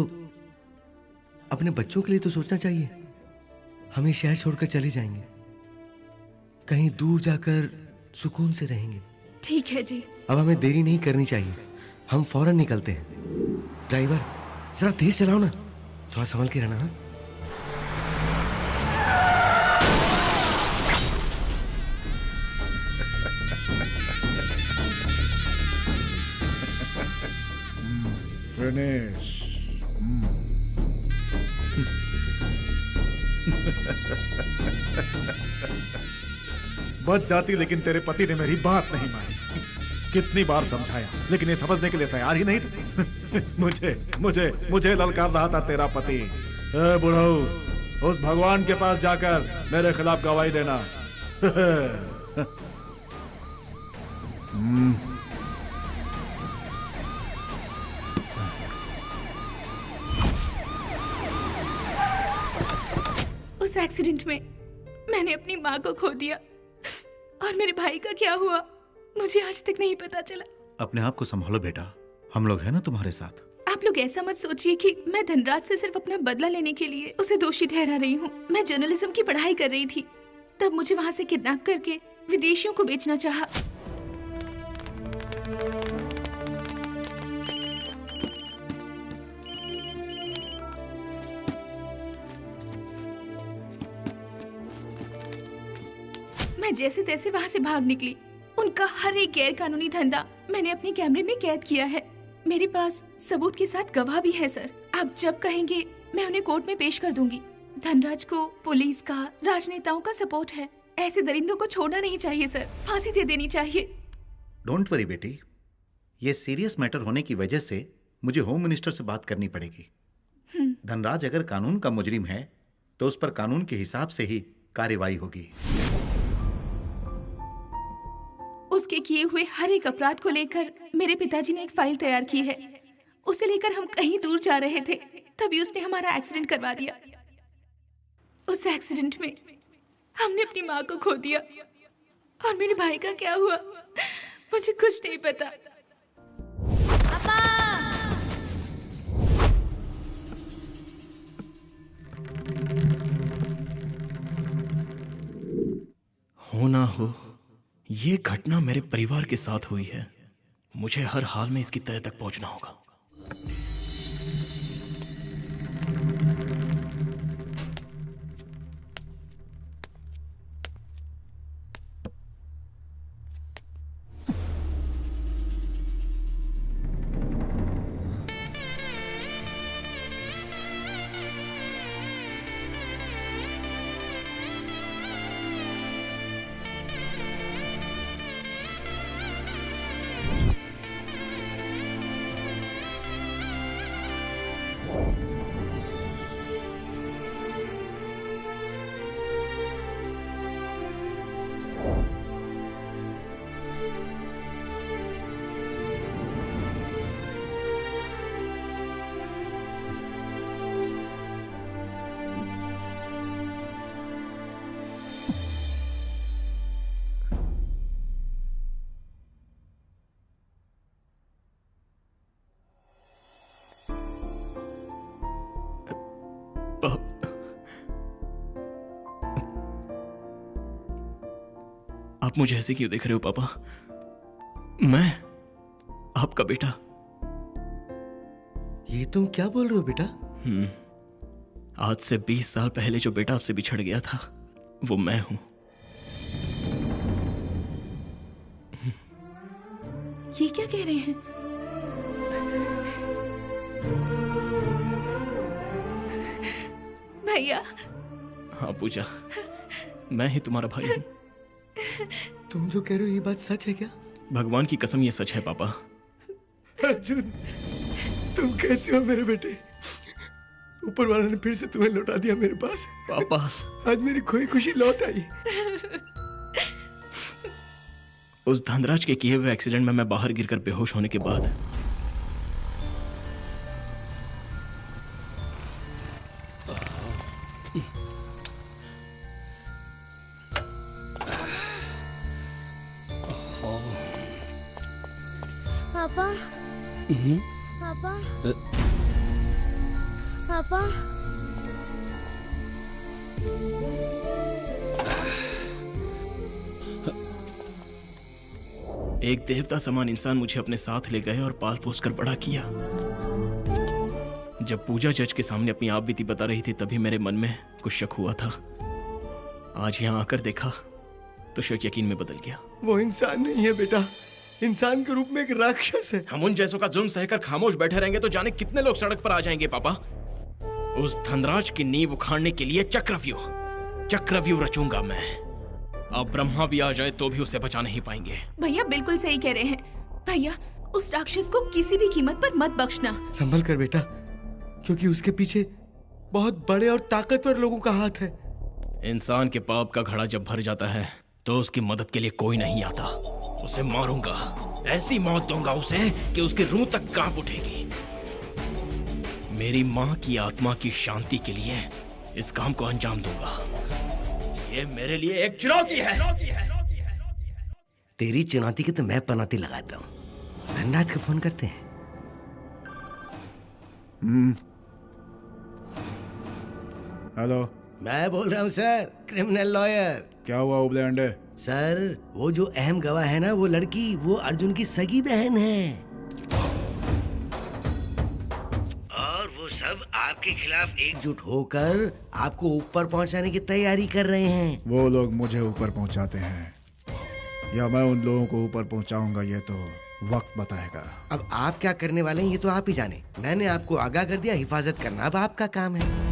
अपने बच्चों के लिए तो सोचना चाहिए। हम ये शहर छोड़कर चले जाएंगे, कहीं दूर जाकर सुकून से रहेंगे। ठीक है जी। अब हमें देरी नहीं करनी चाहिए। हम फौरन निकलते हैं। ड्राइवर, जरा तेज चलाओ ना, थोड़ा संभल के रहना। हाँ, फिनिश। बच जाती, लेकिन तेरे पति ने मेरी बात नहीं मानी। कितनी बार समझाया, लेकिन ये समझने के लिए तैयार ही नहीं थे। मुझे मुझे मुझे ललकार रहा था तेरा पति। ए बुढ़ऊ, उस भगवान के पास जाकर मेरे खिलाफ गवाही देना। उस एक्सीडेंट में मैंने अपनी माँ को खो दिया और मेरे भाई का क्या हुआ मुझे आज तक नहीं पता चला। अपने आप को संभालो बेटा, हम लोग हैं ना तुम्हारे साथ। आप लोग ऐसा मत सोचिए कि मैं धनराज से सिर्फ अपना बदला लेने के लिए उसे दोषी ठहरा रही हूँ। मैं जर्नलिज्म की पढ़ाई कर रही थी, तब मुझे वहाँ से किडनैप करके विदेशियों को बेचना चाहा। मैं जैसे तैसे वहाँ से भाग निकली। उनका हर एक गैर कानूनी धंधा मैंने अपने कैमरे में कैद किया है। मेरे पास सबूत के साथ गवाह भी है सर। आप जब कहेंगे मैं उन्हें कोर्ट में पेश कर दूंगी। धनराज को पुलिस का, राजनेताओं का सपोर्ट है। ऐसे दरिंदों को छोड़ना नहीं चाहिए सर, फांसी दे देनी चाहिए। डोंट वरी बेटी, ये सीरियस मैटर होने की वजह से मुझे होम मिनिस्टर से बात करनी पड़ेगी। धनराज अगर कानून का मुजरिम है तो उस पर कानून के हिसाब से ही कार्रवाई होगी। उसके किए हुए हर एक अपराध को लेकर मेरे पिताजी ने एक फाइल तैयार की है। उसे लेकर हम कहीं दूर जा रहे थे, तभी उसने हमारा एक्सीडेंट करवा दिया। उस एक्सीडेंट में हमने अपनी माँ को खो दिया और मेरे भाई का क्या हुआ मुझे कुछ नहीं पता। हो ना हो, ये घटना मेरे परिवार के साथ हुई है। मुझे हर हाल में इसकी तह तक पहुंचना होगा। आप मुझे ऐसे क्यों देख रहे हो पापा? मैं आपका बेटा। ये तुम क्या बोल रहे हो बेटा? आज से 20 साल पहले जो बेटा आपसे बिछड़ गया था वो मैं हूं। ये क्या कह रहे हैं? भैया। हाँ पूजा, मैं ही तुम्हारा भाई हूं। तुम जो कह रहे हो ये बात सच है क्या? भगवान की कसम ये सच है पापा। अर्जुन, तुम कैसे हो मेरे बेटे? ऊपर वाले ने फिर से तुम्हें लौटा दिया मेरे पास। पापा, आज मेरी खोई खुशी लौट आई। उस धनराज के किए हुए एक्सीडेंट में मैं बाहर गिरकर बेहोश होने के बाद पापा, पापा, पापा, एक देवता समान इंसान मुझे अपने साथ ले गए और पाल पोस कर बड़ा किया। जब पूजा जज के सामने अपनी आप बीती बता रही थी तभी मेरे मन में कुछ शक हुआ था। आज यहाँ आकर देखा तो शक यकीन में बदल गया। वो इंसान नहीं है बेटा, इंसान के रूप में एक राक्षस है। हम उन जैसों का जुल्म सहकर खामोश बैठे रहेंगे तो जाने कितने लोग सड़क पर आ जाएंगे पापा। उस धनराज की नींव उखाड़ने के लिए चक्रव्यूह रचूंगा मैं। अब ब्रह्मा भी आ जाए तो भी उसे बचा नहीं पाएंगे। भैया बिल्कुल सही कह रहे हैं। भैया उस राक्षस को किसी भी कीमत पर मत बख्शना। संभल कर बेटा, क्योंकि उसके पीछे बहुत बड़े और ताकतवर लोगों का हाथ है। इंसान के पाप का घड़ा जब भर जाता है तो उसकी मदद के लिए कोई नहीं आता। उसे मारूंगा, ऐसी मौत दूंगा उसे कि उसकी रूह तक कांप उठेगी। मेरी माँ की आत्मा की शांति के लिए इस काम को अंजाम दूंगा। ये मेरे लिए एक चुनौती है। तेरी चुनौती की तो मैं पनौती लगाता हूँ। धनराज को फोन करते हैं। हेलो, मैं बोल रहा हूँ सर, क्रिमिनल लॉयर। क्या हुआ उबले अंडे? सर, वो जो अहम गवाह है ना, वो लड़की, वो अर्जुन की सगी बहन है। और वो सब आपके खिलाफ एकजुट होकर आपको ऊपर पहुंचाने की तैयारी कर रहे हैं। वो लोग मुझे ऊपर पहुंचाते हैं या मैं उन लोगों को ऊपर पहुंचाऊंगा, ये तो वक्त बताएगा। अब आप क्या करने वाले हैं ये तो आप ही जाने। मैंने आपको आगाह कर दिया, हिफाजत करना अब आपका काम है।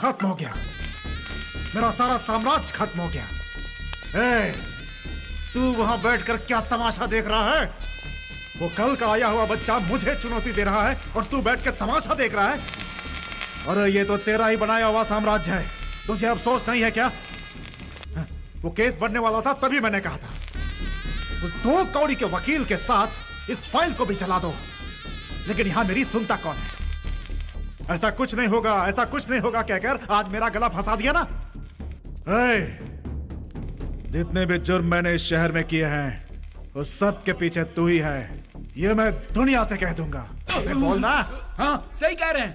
खत्म हो गया, मेरा सारा साम्राज्य खत्म हो गया। ए, तू वहां बैठकर क्या तमाशा देख रहा है? वो कल का आया हुआ बच्चा मुझे चुनौती दे रहा है और तू बैठकर तमाशा देख रहा है। अरे ये तो तेरा ही बनाया हुआ साम्राज्य है, तुझे अफसोस नहीं है क्या? वो केस बढ़ने वाला था तभी मैंने कहा था उस 2 कौड़ी के वकील के साथ इस फाइल को भी चला दो, लेकिन यहां मेरी सुनता कौन है? ऐसा कुछ नहीं होगा, ऐसा कुछ नहीं होगा कहकर आज मेरा गला फंसा दिया ना। जितने भी जुर्म मैंने इस शहर में किए हैं उस सब के पीछे तू ही है, ये मैं दुनिया से कह दूंगा। बोलना। हाँ, सही कह रहे हैं।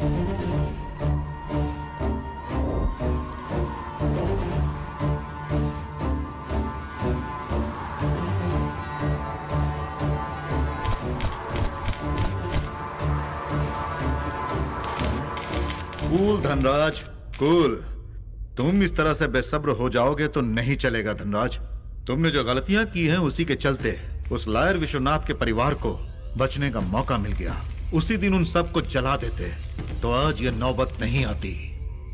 Cool Dhanraj, cool. तुम इस तरह से बेसब्र हो जाओगे तो नहीं चलेगा धनराज। तुमने जो गलतियां की हैं उसी के चलते उस लायर विश्वनाथ के परिवार को बचने का मौका मिल गया। उसी दिन उन सबको जला देते तो आज ये नौबत नहीं आती।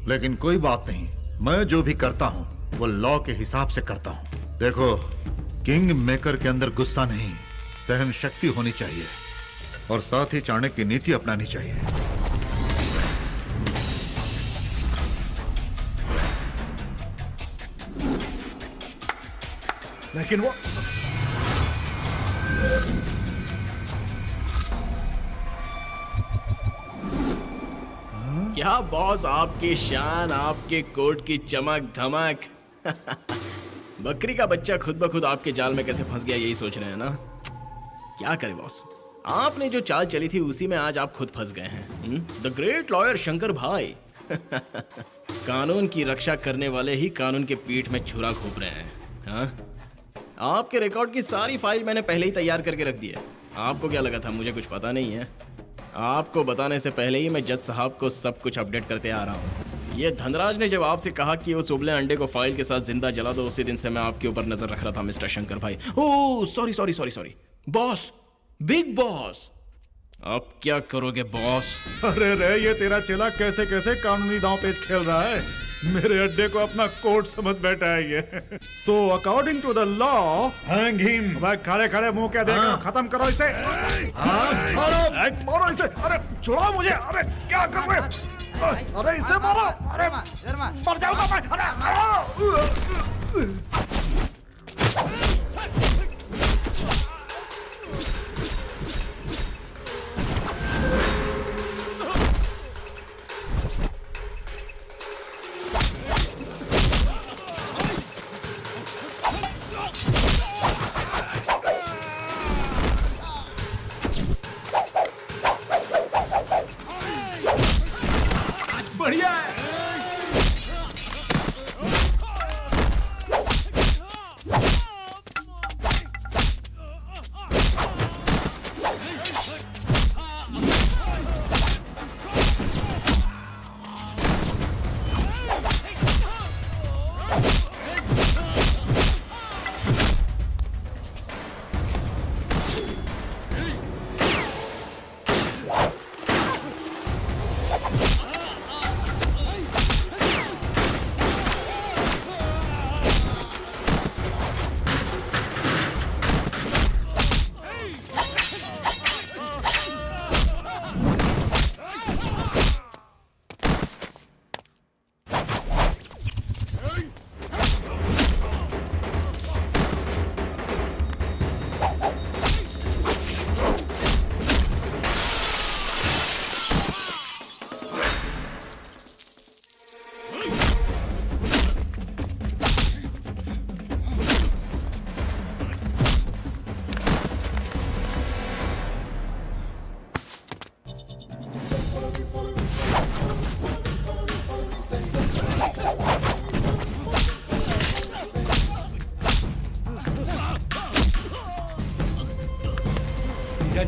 लेकिन कोई बात नहीं, मैं जो भी करता हूं वो लॉ के हिसाब से करता हूं। देखो, किंग मेकर के अंदर गुस्सा नहीं, सहन शक्ति होनी चाहिए और साथ ही चाणक्य की नीति अपनानी चाहिए। लेकिन वो क्या बॉस, आपकी शान, आपके कोट की चमक धमक। बकरी का बच्चा खुद ब खुद आपके जाल में कैसे फंस गया, यही सोच रहे हैं ना? क्या करे बॉस, आपने जो चाल चली थी उसी में आज आप खुद फंस गए हैं। द ग्रेट लॉयर शंकर भाई। कानून की रक्षा करने वाले ही कानून के पीठ में छुरा घोंप रहे हैं। हाँ? आपके रिकॉर्ड की सारी फाइल मैंने पहले ही तैयार करके रख दी है। आपको क्या लगा था मुझे कुछ पता नहीं है? आपको बताने से पहले ही मैं जज साहब को सब कुछ अपडेट करते आ रहा हूँ। ये धनराज ने जब आपसे कहा कि उस उबले अंडे को फाइल के साथ जिंदा जला दो, उसी दिन से मैं आपके ऊपर नजर रख रहा था मिस्टर शंकर भाई। Oh sorry sorry sorry sorry boss, big boss. अब क्या करोगे बॉस? अरे रे, ये तेरा चेला कैसे कैसे कानूनी दांव पेच खेल रहा है। मेरे अड्डे को अपना कोर्ट समझ बैठा है ये। So according to the law, hang him. भाई खड़े खड़े मुंह क्या देख रहे हो? खत्म करो इसे। मारो इसे। अरे छोड़ो मुझे। अरे क्या कर रहे हो? अरे इसे मारो। अरे मर जाऊंगा मैं। अरे बढ़िया है।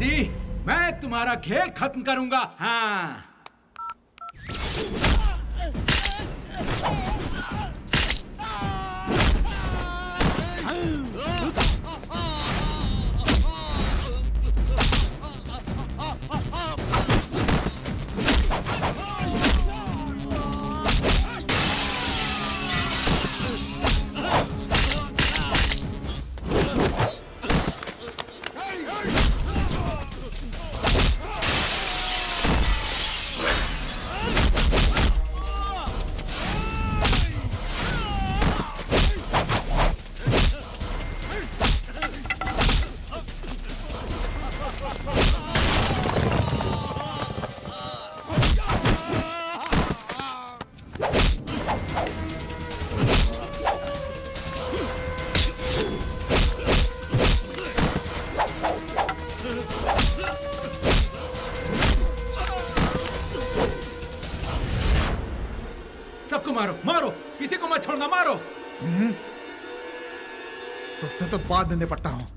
जी, मैं तुम्हारा खेल खत्म करूंगा। हाँ। सबको मारो, मारो, किसी को मत छोड़ना, मारो। उससे तो बाद में निपटता हूँ।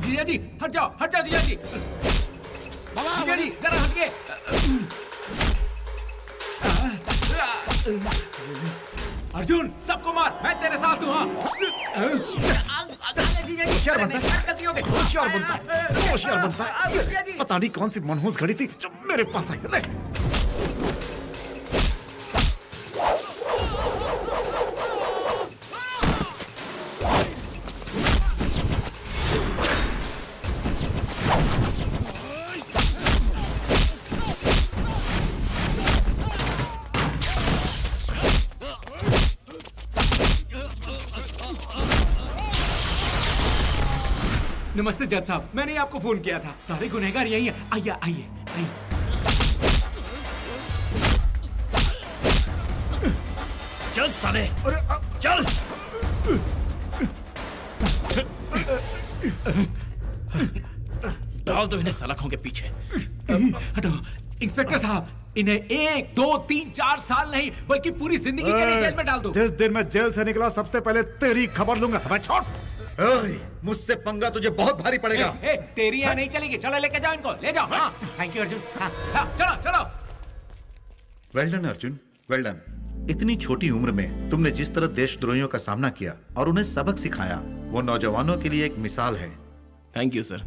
जीजा जी, हट जाओ, जीजा जी। जीजा जी, जरा हटिए। अर्जुन, सबको मार, मैं तेरे साथ हूँ। होशियार बनता है, होशियार बनता है। पता नहीं कौन सी मनहूस घड़ी थी जो मेरे पास आई। देख। नमस्ते जज साहब, मैंने आपको फोन किया था। सारे गुनहगार यही हैं। आइए, आइए, आइए। चल साले, चल। डाल दो इन्हें सलाखों के पीछे। हटो। इंस्पेक्टर साहब, इन्हें 1, 2, 3, 4 साल नहीं बल्कि पूरी जिंदगी के लिए जेल में डाल दो। जिस दिन मैं जेल से निकला सबसे पहले तेरी खबर लूंगा। मैं छोड़। मुझसे पंगा तुझे बहुत भारी पड़ेगा। तेरी यहाँ नहीं चलेगी। चलो लेके जाओ इनको, ले जाओ। हाँ, थैंक यू अर्जुन। हाँ, चलो चलो। Well done Arjun, well done. इतनी छोटी उम्र में तुमने जिस तरह देशद्रोहियों का सामना किया और उन्हें सबक सिखाया, वो नौजवानों के लिए एक मिसाल है। Thank you sir.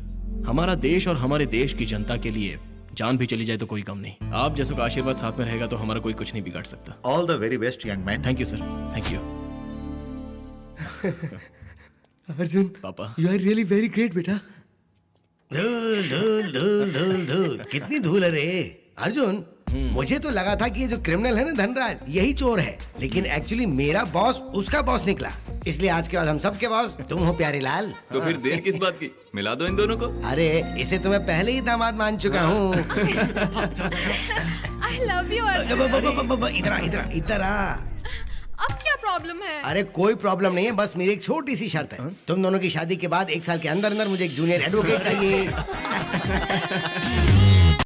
हमारा देश और हमारे देश की जनता के लिए जान भी चली जाए तो कोई कम नहीं। आप जैसों का आशीर्वाद साथ में रहेगा तो हमारा कोई कुछ नहीं बिगाड़ सकता। All the very best young man. Thank you sir, thank you. Arjun पापा, you are really very great बेटा। धूल धूल धूल धूल धूल, कितनी धूल है रे अर्जुन। मुझे तो लगा था कि ये जो क्रिमिनल है ना धनराज, यही चोर है, लेकिन एक्चुअली मेरा बॉस उसका बॉस निकला। इसलिए आज के बाद हम सब के बॉस तुम हो प्यारे लाल। तो फिर देर किस बात की, मिला दो इन दोनों को। अरे इसे तो मैं पहले ही दामाद मान चुका हूँ। I love you. इधर आ। अब क्या प्रॉब्लम है? अरे कोई प्रॉब्लम नहीं है, बस मेरी एक छोटी सी शर्त है। तुम दोनों की शादी के बाद 1 साल के अंदर अंदर मुझे एक जूनियर एडवोकेट चाहिए।